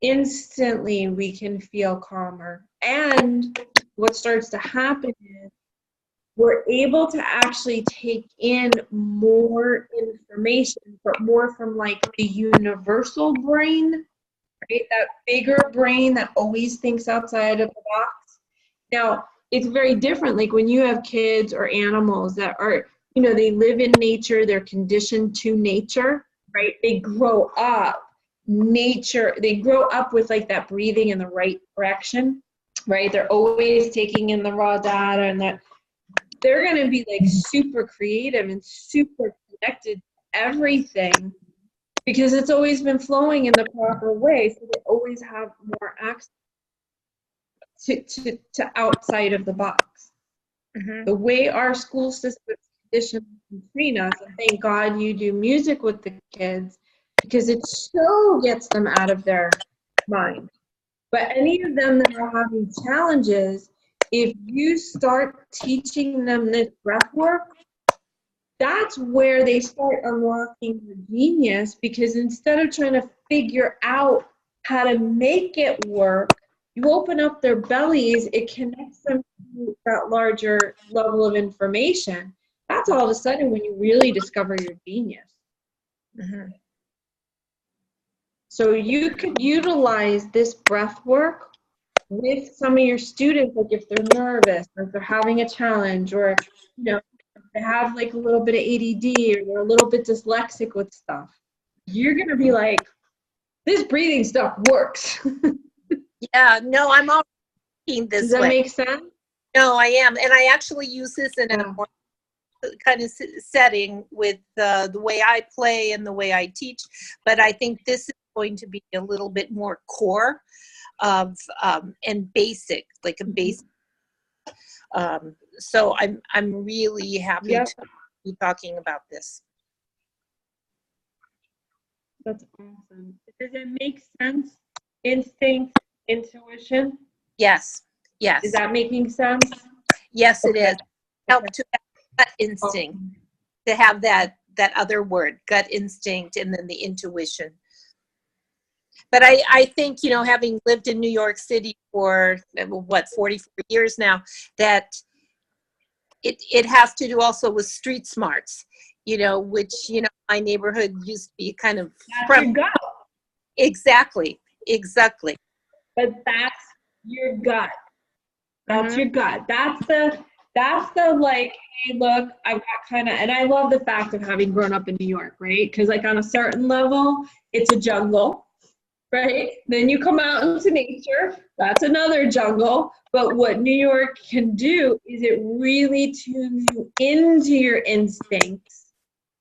Speaker 1: instantly we can feel calmer. And what starts to happen is we're able to actually take in more information, but more from like the universal brain, right? That bigger brain that always thinks outside of the box. Now, it's very different. Like when you have kids or animals that are, they live in nature, they're conditioned to nature, right? They grow up with like that breathing in the right direction, right? They're always taking in the raw data, and that they're going to be like super creative and super connected to everything because it's always been flowing in the proper way. So they always have more access to outside of the box. Mm-hmm. The way our school system conditions and train us, and thank God you do music with the kids because it so gets them out of their mind. But any of them that are having challenges, if you start teaching them this breath work, that's where they start unlocking their genius, because instead of trying to figure out how to make it work, you open up their bellies, it connects them to that larger level of information. That's all of a sudden when you really discover your genius. Mm-hmm. So you could utilize this breath work with some of your students, like if they're nervous or if they're having a challenge, or if they have like a little bit of ADD or they're a little bit dyslexic with stuff. You're gonna be like, this breathing stuff works.
Speaker 3: Yeah, no, I'm already thinking this way.
Speaker 1: Does that make sense?
Speaker 3: No, I am, and I actually use this in a more kind of setting with the way I play and the way I teach. But I think this is going to be a little bit more core of and basic, like a basic. So I'm really happy to be talking about this.
Speaker 1: That's awesome. Does it make sense? Instinct, intuition?
Speaker 3: Yes. Yes.
Speaker 1: Is that making sense?
Speaker 3: Yes, it is. Help to have gut instinct, to have that other word, gut instinct, and then the intuition. But I think, having lived in New York City for, 44 years now, that it has to do also with street smarts, which, my neighborhood used to be kind of.
Speaker 1: That's your gut.
Speaker 3: Exactly.
Speaker 1: But that's your gut. That's your gut. That's the like, hey, look, I've got kind of, and I love the fact of having grown up in New York, right? Because like on a certain level, it's a jungle. Right? Then you come out into nature, that's another jungle. But what New York can do is it really tunes you into your instincts.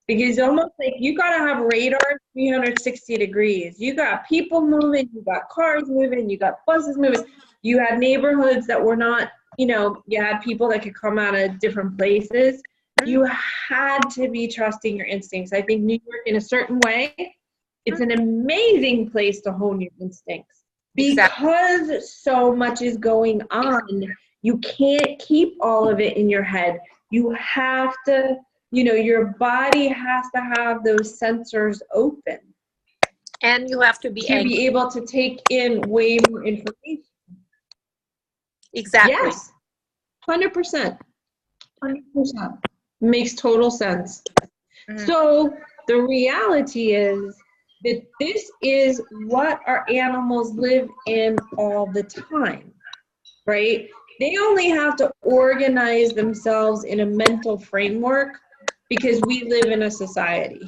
Speaker 1: Because almost like you got to have radar 360 degrees. You got people moving, you got cars moving, you got buses moving. You had neighborhoods that were not, you had people that could come out of different places. You had to be trusting your instincts. I think New York, in a certain way, it's an amazing place to hone your instincts because so much is going on. You can't keep all of it in your head. You have to, your body has to have those sensors open.
Speaker 3: And you have to be
Speaker 1: able to take in way more information.
Speaker 3: Exactly.
Speaker 1: Yes. 100%. 100%. Makes total sense. Mm-hmm. So the reality is that this is what our animals live in all the time, right? They only have to organize themselves in a mental framework because we live in a society,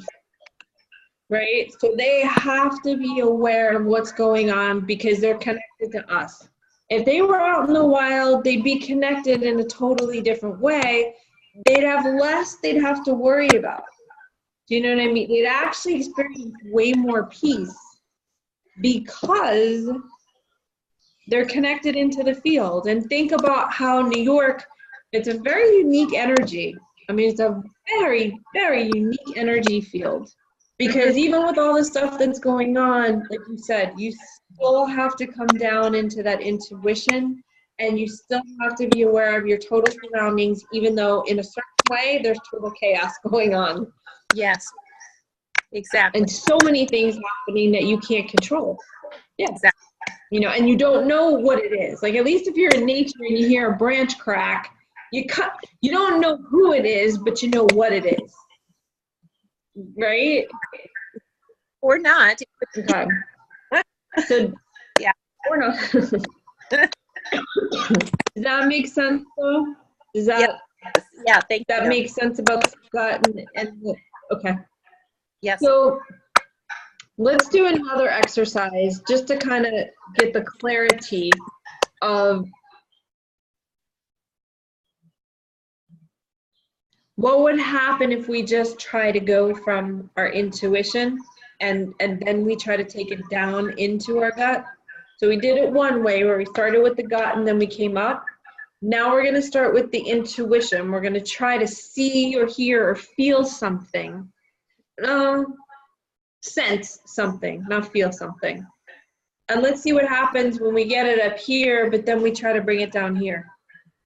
Speaker 1: right? So they have to be aware of what's going on because they're connected to us. If they were out in the wild, they'd be connected in a totally different way. They'd have less they'd have to worry about. Do you know what I mean? They'd actually experience way more peace because they're connected into the field. And think about how New York, it's a very unique energy. I mean, it's a very, very unique energy field. Because even with all the stuff that's going on, like you said, you still have to come down into that intuition, and you still have to be aware of your total surroundings, even though in a certain way there's total chaos going on.
Speaker 3: Yes, exactly.
Speaker 1: And so many things happening that you can't control. Yeah.
Speaker 3: Exactly.
Speaker 1: You know, and you don't know what it is. Like, at least if you're in nature and you hear a branch crack, you don't know who it is, but you know what it is. Right?
Speaker 3: Or not.
Speaker 1: Okay. So,
Speaker 3: Yeah.
Speaker 1: Or not. Does that make sense though? Does that,
Speaker 3: Yeah, thank
Speaker 1: that
Speaker 3: you.
Speaker 1: makes sense about the gut okay.
Speaker 3: Yes.
Speaker 1: So let's do another exercise just to kind of get the clarity of what would happen if we just try to go from our intuition and then we try to take it down into our gut. So we did it one way where we started with the gut and then we came up. Now we're going to start with the intuition. We're going to try to see or hear or feel something. Sense something, not feel something. And let's see what happens when we get it up here, but then we try to bring it down here.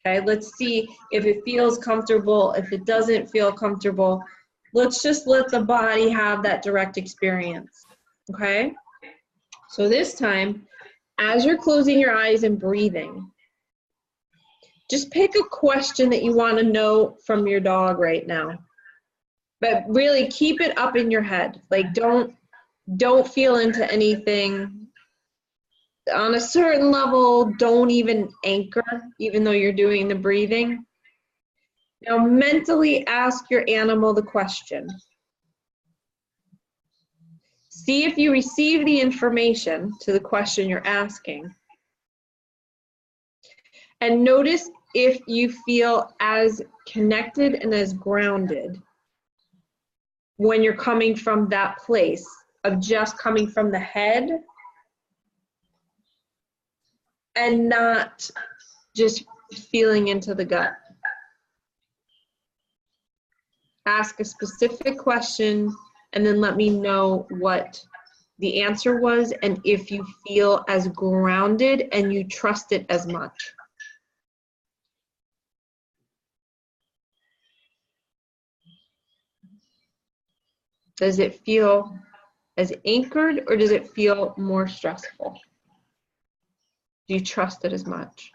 Speaker 1: Okay, let's see if it feels comfortable. If it doesn't feel comfortable, let's just let the body have that direct experience. Okay? So this time, as you're closing your eyes and breathing, just pick a question that you want to know from your dog right now. But really keep it up in your head. Like, don't feel into anything. On a certain level, don't even anchor, even though you're doing the breathing. Now, mentally ask your animal the question. See if you receive the information to the question you're asking. And notice if you feel as connected and as grounded when you're coming from that place of just coming from the head and not just feeling into the gut. Ask a specific question and then let me know what the answer was and if you feel as grounded and you trust it as much. Does it feel as anchored or does it feel more stressful? Do you trust it as much?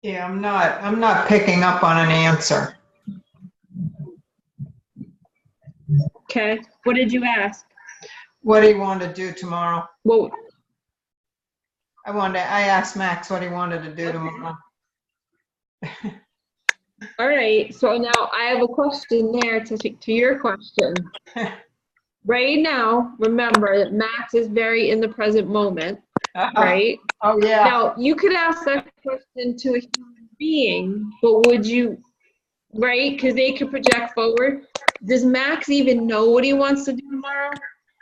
Speaker 2: Yeah, I'm not picking up on an answer.
Speaker 1: Okay, what did you ask?
Speaker 2: What do you want to do tomorrow?
Speaker 1: Well,
Speaker 2: I asked Max what he wanted to do tomorrow.
Speaker 1: all right, so now I have a question there to your question. Right now, remember that Max is very in the present moment, right?
Speaker 2: Oh, yeah.
Speaker 1: Now, you could ask that question to a human being, but would you, right? Because they could project forward. Does Max even know what he wants to do tomorrow?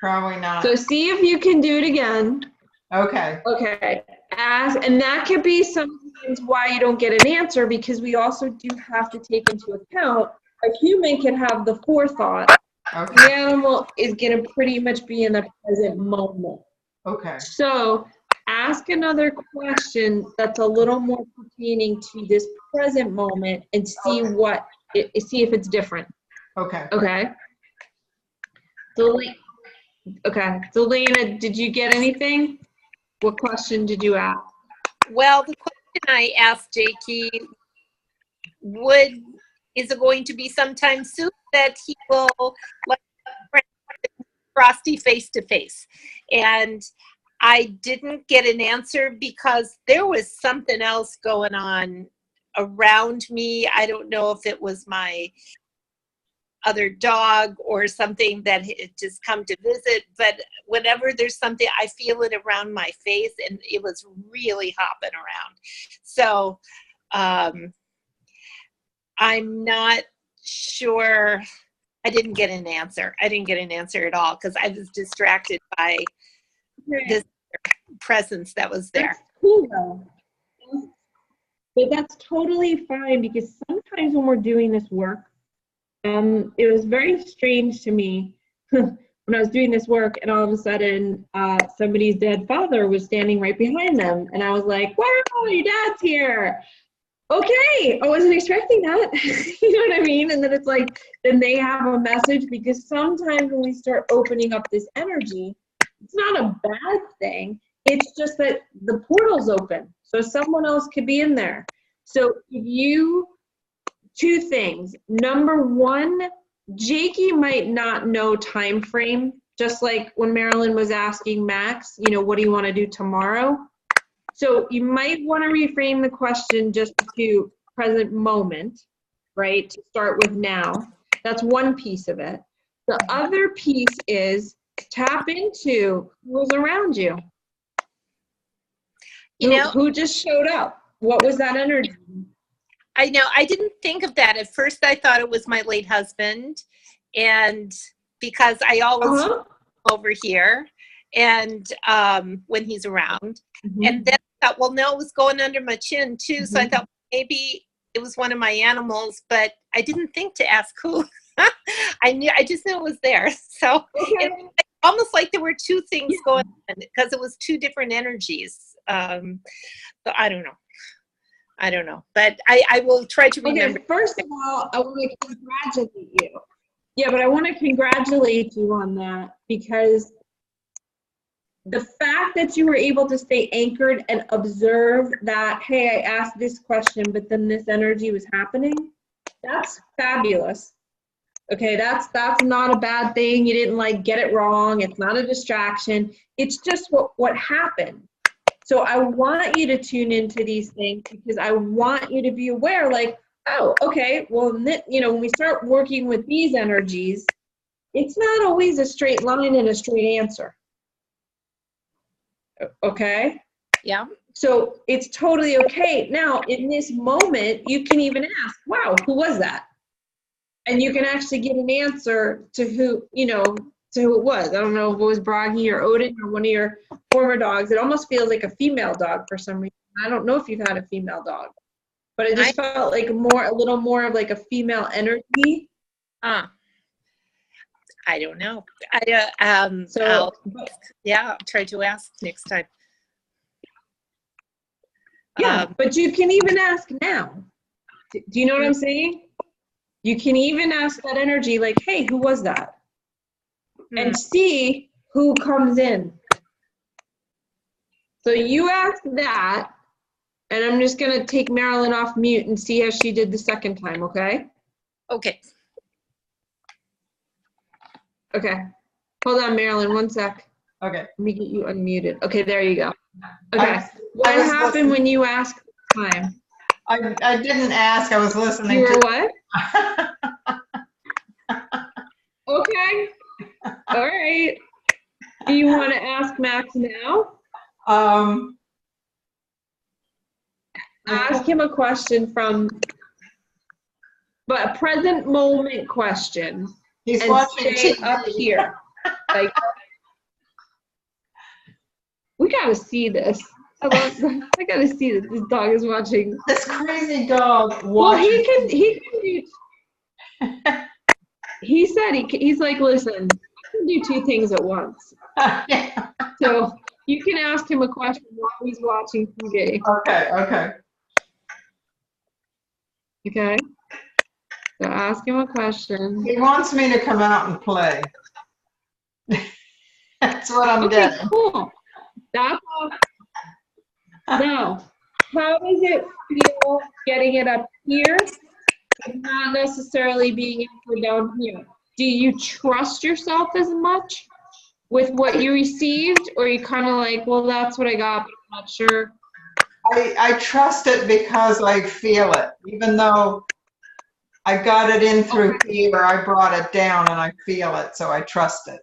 Speaker 2: Probably not.
Speaker 1: So see if you can do it again.
Speaker 2: Okay.
Speaker 1: Okay. Ask, and that could be sometimes why you don't get an answer, because we also do have to take into account a human can have the forethought.
Speaker 2: Okay.
Speaker 1: The animal is going to pretty much be in the present moment.
Speaker 2: Okay.
Speaker 1: So ask another question that's a little more pertaining to this present moment and see see if it's different.
Speaker 2: Okay.
Speaker 1: Okay. So, Lena, did you get anything? What question did you ask?
Speaker 3: Well, the question I asked Jakey, is it going to be sometime soon that he will let Frosty face to face? And I didn't get an answer because there was something else going on around me. I don't know if it was my other dog or something that had just come to visit, but whenever there's something, I feel it around my face, and it was really hopping around. So I'm not sure I didn't get an answer. I didn't get an answer at all because I was distracted by this presence that was there.
Speaker 1: That's cool though. But that's totally fine because sometimes when we're doing this work, it was very strange to me when I was doing this work and all of a sudden somebody's dead father was standing right behind them. And I was like, wow, your dad's here. Okay, I wasn't expecting that. You know what I mean? And then it's like, then they have a message because sometimes when we start opening up this energy, it's not a bad thing. It's just that the portal's open. So someone else could be in there. So two things. Number one, Jakey might not know time frame, just like when Marilyn was asking Max, what do you want to do tomorrow? So you might want to reframe the question just to present moment, right? To start with now. That's one piece of it. The other piece is tap into who's around you. Who just showed up? What was that energy?
Speaker 3: I know. I didn't think of that. At first, I thought it was my late husband. And because I always over here and when he's around.
Speaker 1: Mm-hmm.
Speaker 3: And then I thought, well, no, it was going under my chin too. So I thought maybe it was one of my animals, but I didn't think to ask who. I just knew it was there. So it was almost like there were two things going on because it was two different energies. So I don't know. But I will try to remember.
Speaker 1: Okay, first of all, I want to congratulate you. Yeah, but I want to congratulate you on that because the fact that you were able to stay anchored and observe that, hey, I asked this question, but then this energy was happening, that's fabulous. Okay, that's not a bad thing. You didn't get it wrong. It's not a distraction. It's just what happened. So I want you to tune into these things because I want you to be aware, oh, okay, well, when we start working with these energies, it's not always a straight line and a straight answer. Okay?
Speaker 3: Yeah.
Speaker 1: So it's totally okay. Now, in this moment, you can even ask, wow, who was that? And you can actually get an answer to who it was. I don't know if it was Bragi or Odin or one of your former dogs. It almost feels like a female dog for some reason. I don't know if you've had a female dog, but it just felt like a little more of like a female energy.
Speaker 3: I don't know.
Speaker 1: So
Speaker 3: I'll try to ask next time.
Speaker 1: Yeah, but you can even ask now. Do you know what I'm saying? You can even ask that energy like, hey, who was that? And see who comes in. So you ask that, and I'm just going to take Marilyn off mute and see how she did the second time, okay?
Speaker 3: Okay.
Speaker 1: Okay. Hold on, Marilyn, one sec.
Speaker 2: Okay.
Speaker 1: Let me get you unmuted. Okay, there you go. Okay.
Speaker 2: I
Speaker 1: What
Speaker 2: was
Speaker 1: happened
Speaker 2: listening.
Speaker 1: when you asked time?
Speaker 2: I didn't ask. I was listening.
Speaker 1: You were
Speaker 2: to
Speaker 1: what? Okay. All right. Do you want to ask Max now? Ask him a question but a present moment question.
Speaker 2: He's
Speaker 1: And
Speaker 2: watching
Speaker 1: stay
Speaker 2: TV.
Speaker 1: up here. We gotta see this. I gotta see that this dog is watching.
Speaker 2: This crazy dog
Speaker 1: Well,
Speaker 2: watching.
Speaker 1: he can do. He said he's like, listen, I can do two things at once.
Speaker 2: Yeah.
Speaker 1: So you can ask him a question while he's watching TV.
Speaker 2: Okay.
Speaker 1: Okay. So ask him a question.
Speaker 2: He wants me to come out and play. That's what I'm
Speaker 1: Okay,
Speaker 2: getting.
Speaker 1: cool. That's all. Now, how does it feel getting it up here and not necessarily being anchored down here? Do you trust yourself as much with what you received, or are you kind of like, well, that's what I got, but I'm not sure?
Speaker 2: I trust it because I feel it. Even though I got it in through here, I brought it down and I feel it, so I trust it.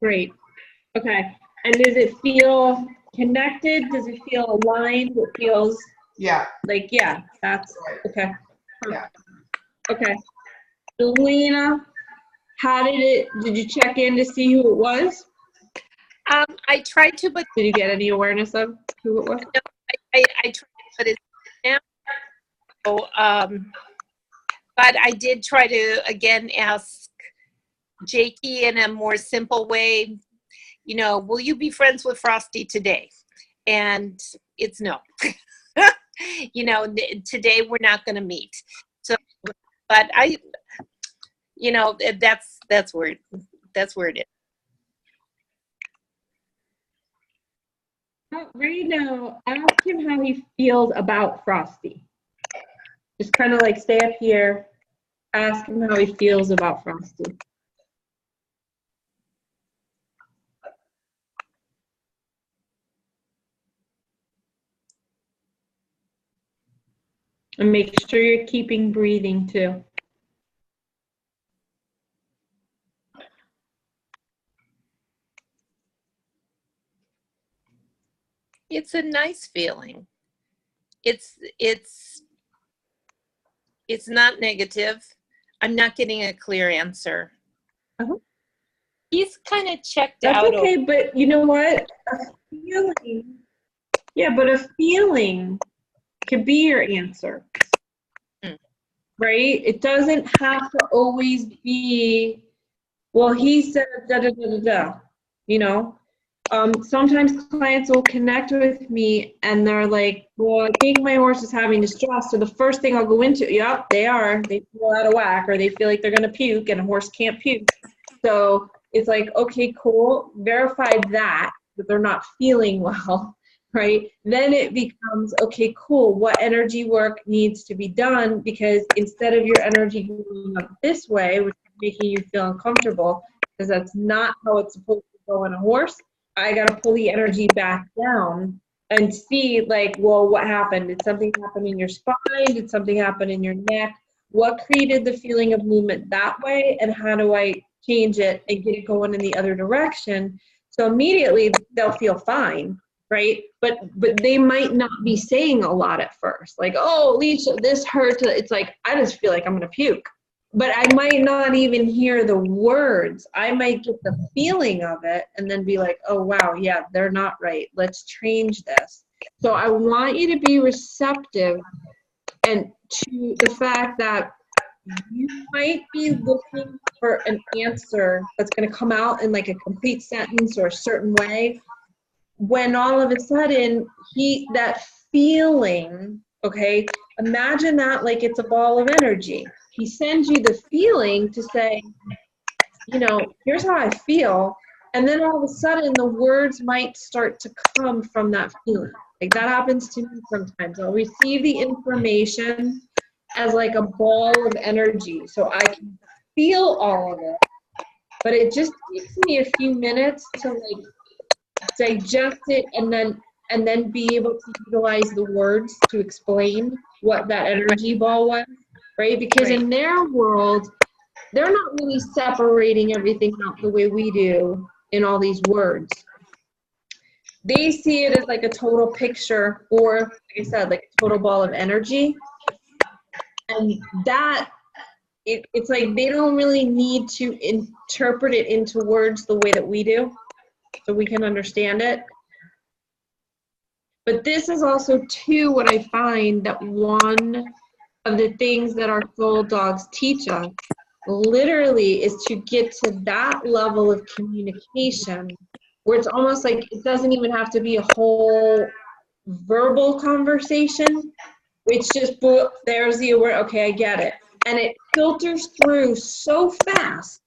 Speaker 1: Great. Okay. And does it feel connected? Does it feel aligned? It feels
Speaker 2: Yeah.
Speaker 1: like, yeah, that's okay.
Speaker 2: Yeah.
Speaker 1: Okay. Delana, did you check in to see who it was?
Speaker 3: I tried to, but
Speaker 1: Did you get any awareness of who it was?
Speaker 3: no, I tried to put it down. So, but I did try to again ask Jakey in a more simple way, you know, will you be friends with Frosty today? And it's no. You know, today we're not going to meet. So, but you know, that's where it is.
Speaker 1: Right now, ask him how he feels about Frosty. Just kind of like stay up here, ask him how he feels about Frosty. And make sure you're keeping breathing too.
Speaker 3: It's a nice feeling. It's not negative. I'm not getting a clear answer.
Speaker 1: Uh-huh.
Speaker 3: He's kind of checked
Speaker 1: That's
Speaker 3: out.
Speaker 1: okay, but you know what? A feeling, yeah, but a feeling could be your answer, right? It doesn't have to always be, well, he said da da da da da, you know? Sometimes clients will connect with me and they're like, well, I think my horse is having distress. So the first thing I'll go into, yep, they feel out of whack, or they feel like they're going to puke, and a horse can't puke. So it's like, okay, cool, verify that they're not feeling well, right? Then it becomes, okay, cool, what energy work needs to be done? Because instead of your energy going up this way, which is making you feel uncomfortable, because that's not how it's supposed to go in a horse, I got to pull the energy back down and see, like, well, what happened? Did something happen in your spine? Did something happen in your neck? What created the feeling of movement that way? And how do I change it and get it going in the other direction? So immediately they'll feel fine, right? But they might not be saying a lot at first. Like, oh, Alicia, this hurts. It's like, I just feel like I'm going to puke. But I might not even hear the words. I might get the feeling of it and then be like, oh, wow, yeah, they're not right. Let's change this. So I want you to be receptive and to the fact that you might be looking for an answer that's going to come out in like a complete sentence or a certain way, when all of a sudden that feeling, okay, imagine that like it's a ball of energy. He sends you the feeling to say, you know, here's how I feel. And then all of a sudden the words might start to come from that feeling. Like that happens to me sometimes. I'll receive the information as like a ball of energy. So I can feel all of it. But it just takes me a few minutes to like digest it and then be able to utilize the words to explain what that energy ball was. Right? Because in their world, they're not really separating everything out the way we do in all these words. They see it as like a total picture, or like I said, like a total ball of energy. And that, it's like they don't really need to interpret it into words the way that we do, so we can understand it. But this is also, too, what I find that one of the things that our soul dogs teach us literally is to get to that level of communication where it's almost like it doesn't even have to be a whole verbal conversation. It's just, boop, there's the word, okay, I get it. And it filters through so fast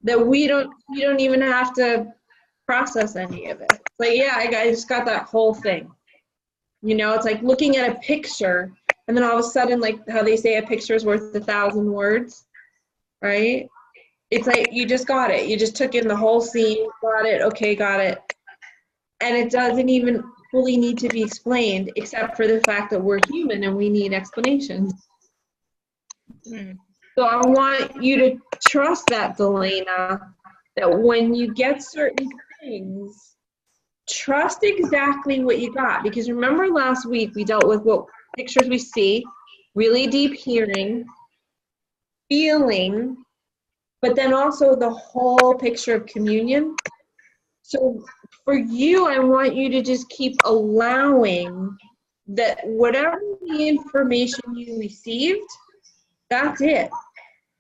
Speaker 1: that we don't even have to process any of it. It's like, yeah, I just got that whole thing. You know, it's like looking at a picture, and then all of a sudden, like how they say a picture is worth 1,000 words, right? It's like you just got it. You just took in the whole scene, got it, okay, got it. And it doesn't even fully need to be explained, except for the fact that we're human and we need explanations. So I want you to trust that, Delana, that when you get certain things, trust exactly what you got. Because remember last week we dealt with what pictures we see, really deep hearing, feeling, but then also the whole picture of communion. So for you, I want you to just keep allowing that whatever the information you received, that's it.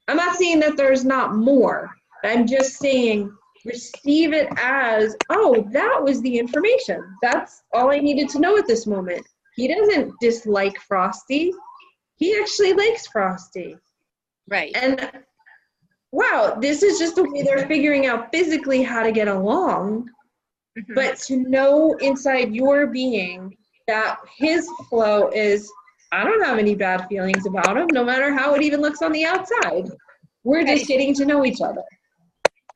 Speaker 1: I'm not saying that there's not more. I'm just saying receive it as, oh, that was the information. That's all I needed to know at this moment. He doesn't dislike Frosty. He actually likes Frosty.
Speaker 3: Right.
Speaker 1: And wow, this is just the way they're figuring out physically how to get along.
Speaker 3: Mhm.
Speaker 1: But to know inside your being that his flow is, I don't have any bad feelings about him, no matter how it even looks on the outside. We're just
Speaker 3: Right.
Speaker 1: getting to know each other.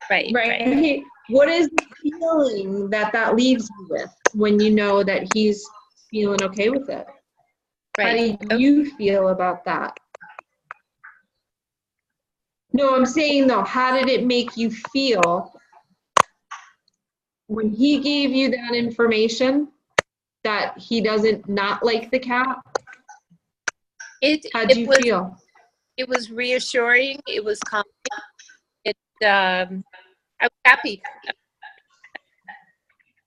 Speaker 3: Right.
Speaker 1: Right? What is the feeling that leaves you with when you know that he's feeling okay with it?
Speaker 3: Right.
Speaker 1: How do you feel about that? No, I'm saying though, how did it make you feel when he gave you that information that he doesn't not like the cat? How'd you feel?
Speaker 3: It was reassuring. It was calming. I was happy.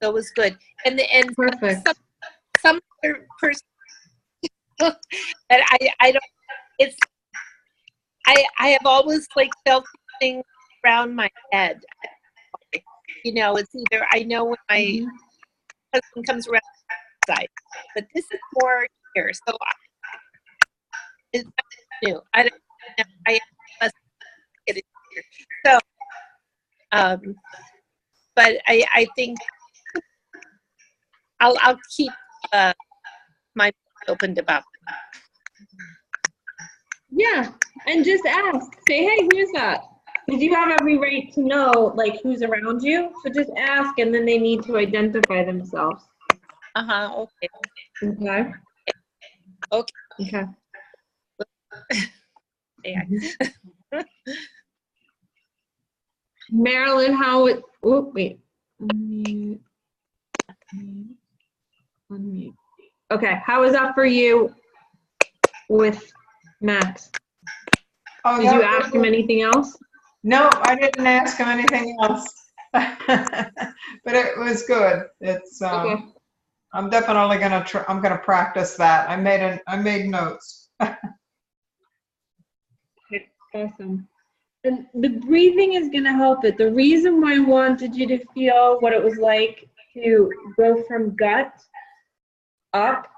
Speaker 3: So it was good. And
Speaker 1: Perfect.
Speaker 3: some other person that I don't, it's, I have always like felt things around my head. You know, it's either, I know when my husband comes around the side, but this is more here. So it's new. I don't know. I must get it here. So, but I think I'll keep my mind opened about that.
Speaker 1: Yeah, and just ask. Say, hey, who's that? Because you have every right to know, like, who's around you. So just ask, and then they need to identify themselves.
Speaker 3: Okay.
Speaker 1: Okay?
Speaker 3: Okay.
Speaker 1: Okay.
Speaker 3: Yeah.
Speaker 1: Marilyn, how it, oh, wait. Unmute. Unmute. Okay, how is that for you with Max?
Speaker 2: Oh,
Speaker 1: Did
Speaker 2: yeah.
Speaker 1: you ask him anything else?
Speaker 2: No, I didn't ask him anything else. But it was good. It's
Speaker 1: Okay.
Speaker 2: I'm definitely gonna I'm gonna practice that. I made notes.
Speaker 1: Awesome. And the breathing is going to help it. The reason why I wanted you to feel what it was like to go from gut up,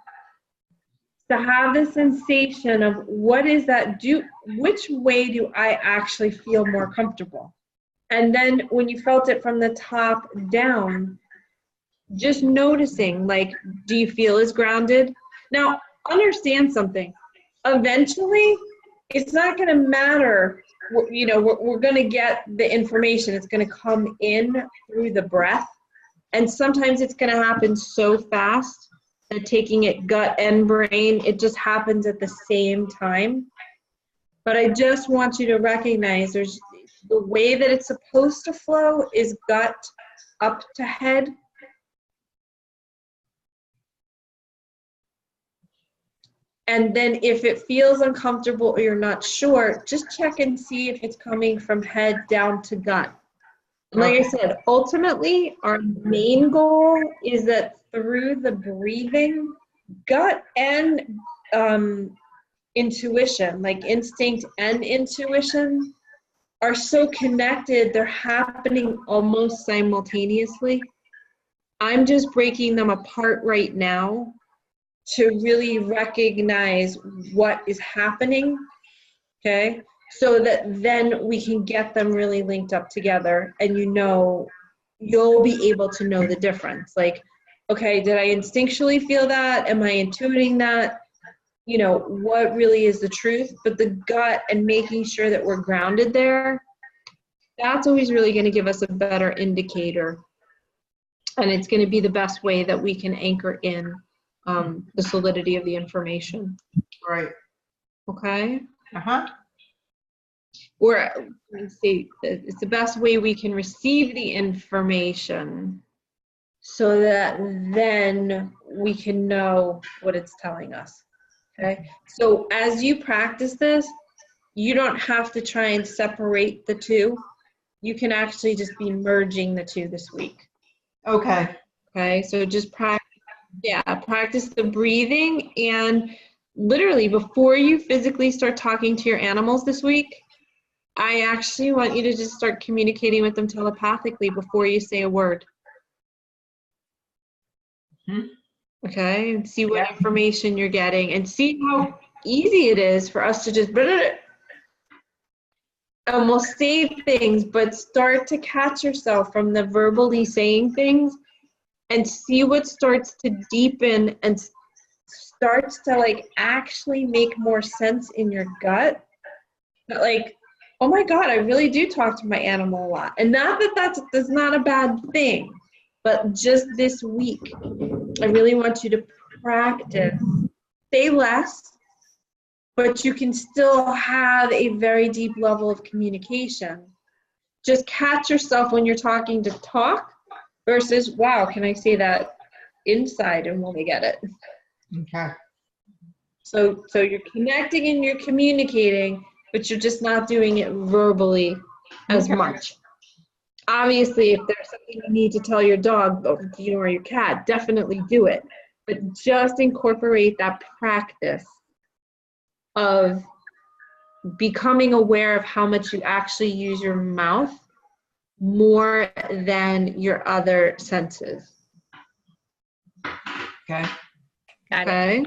Speaker 1: to have the sensation of what is that, which way do I actually feel more comfortable? And then when you felt it from the top down, just noticing, like, do you feel as grounded? Now, understand something. Eventually, it's not going to matter. You know, we're going to get the information. It's going to come in through the breath. And sometimes it's going to happen so fast that taking it gut and brain, it just happens at the same time. But I just want you to recognize there's the way that it's supposed to flow is gut up to head. And then if it feels uncomfortable or you're not sure, just check and see if it's coming from head down to gut. And like I said, ultimately, our main goal is that through the breathing, gut and intuition, like instinct and intuition, are so connected, they're happening almost simultaneously. I'm just breaking them apart right now to really recognize what is happening, okay? So that then we can get them really linked up together, and you know, you'll be able to know the difference. Like, okay, did I instinctually feel that? Am I intuiting that? You know, what really is the truth? But the gut and making sure that we're grounded there, that's always really going to give us a better indicator. And it's going to be the best way that we can anchor in the solidity of the information.
Speaker 2: Right.
Speaker 1: Okay?
Speaker 2: Uh-huh.
Speaker 1: Or, let's see, it's the best way we can receive the information so that then we can know what it's telling us. Okay? So as you practice this, you don't have to try and separate the two. You can actually just be merging the two this week.
Speaker 2: Okay.
Speaker 1: Okay, so just practice the breathing, and literally before you physically start talking to your animals this week, I actually want you to just start communicating with them telepathically before you say a word. Okay, and see what information you're getting, and see how easy it is for us to just almost say things, but start to catch yourself from the verbally saying things and see what starts to deepen and starts to like actually make more sense in your gut. But like, oh my God, I really do talk to my animal a lot. And not that that's not a bad thing, but just this week, I really want you to practice. Say less, but you can still have a very deep level of communication. Just catch yourself when you're talking to talk versus, wow, can I say that inside and will they get it?
Speaker 2: Okay.
Speaker 1: So you're connecting and you're communicating, but you're just not doing it verbally as much. Obviously, if there's something you need to tell your dog, or your cat, definitely do it. But just incorporate that practice of becoming aware of how much you actually use your mouth more than your other senses.
Speaker 2: Okay.
Speaker 3: Got it.
Speaker 1: Okay?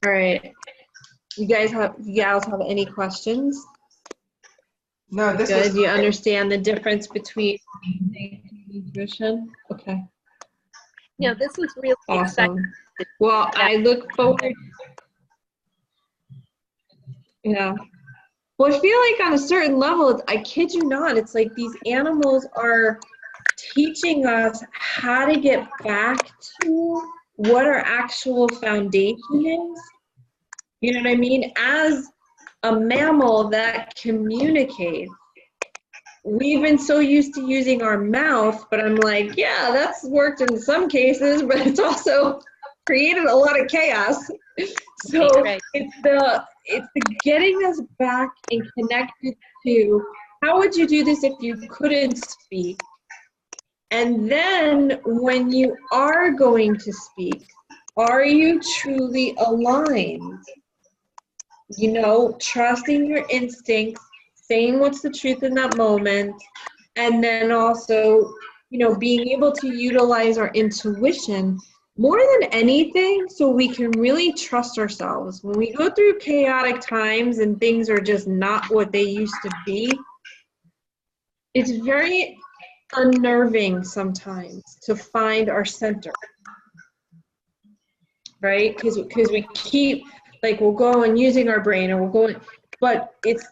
Speaker 1: All right. You gals have any questions?
Speaker 2: No, this
Speaker 1: Good.
Speaker 2: is
Speaker 1: You understand the difference between nutrition? Okay.
Speaker 3: No, this was really exciting.
Speaker 1: Awesome. Well, I look forward. Yeah. Well, I feel like on a certain level, I kid you not, it's like these animals are teaching us how to get back to what our actual foundation is. You know what I mean? As a mammal that communicates, we've been so used to using our mouth, but I'm like, yeah, that's worked in some cases, but it's also created a lot of chaos. So
Speaker 3: Right.
Speaker 1: it's the getting us back and connected to how would you do this if you couldn't speak? And then when you are going to speak, are you truly aligned? Trusting your instincts, saying what's the truth in that moment, and then also, being able to utilize our intuition more than anything so we can really trust ourselves. When we go through chaotic times and things are just not what they used to be, it's very unnerving sometimes to find our center, right? Because we keep, like, we'll go and using our brain, or we'll go, but it's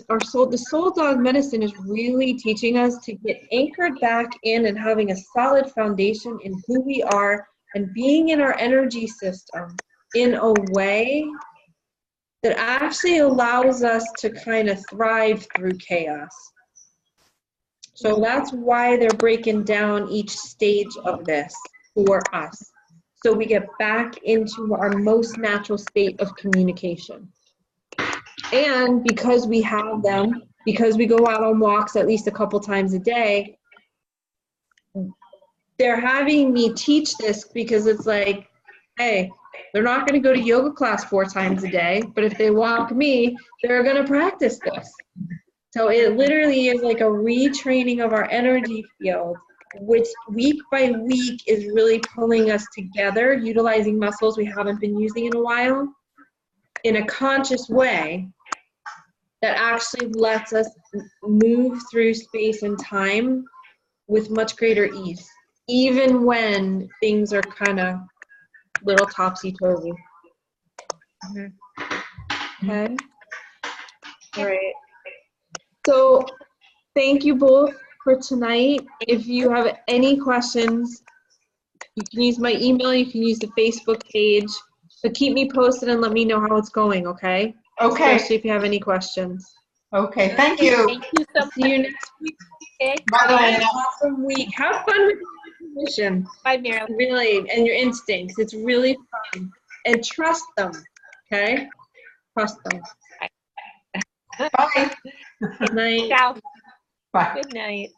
Speaker 1: our soul. The soul dog medicine is really teaching us to get anchored back in and having a solid foundation in who we are and being in our energy system in a way that actually allows us to kind of thrive through chaos. So that's why they're breaking down each stage of this for us, so we get back into our most natural state of communication. And because we have them, because we go out on walks at least a couple times a day, they're having me teach this because it's like, hey, they're not going to go to yoga class 4 times a day, but if they walk me, they're going to practice this. So it literally is like a retraining of our energy field, which week by week is really pulling us together, utilizing muscles we haven't been using in a while in a conscious way that actually lets us move through space and time with much greater ease, even when things are kind of little topsy-turvy. Okay? All right. So thank you both for tonight. If you have any questions, you can use my email, you can use the Facebook page, but keep me posted and let me know how it's going, okay?
Speaker 2: okay.
Speaker 1: Especially if you have any questions.
Speaker 2: Okay. Thank you.
Speaker 3: Thank you so much.
Speaker 1: See you next week.
Speaker 3: Okay.
Speaker 2: Bye,
Speaker 1: Have an
Speaker 2: Elena.
Speaker 1: awesome week. Have fun with your intuition,
Speaker 3: Bye, Marilyn.
Speaker 1: really, and your instincts. It's really fun. And trust them, okay? Custom.
Speaker 2: Bye.
Speaker 1: Night.
Speaker 4: Ciao.
Speaker 2: Bye.
Speaker 4: Good night.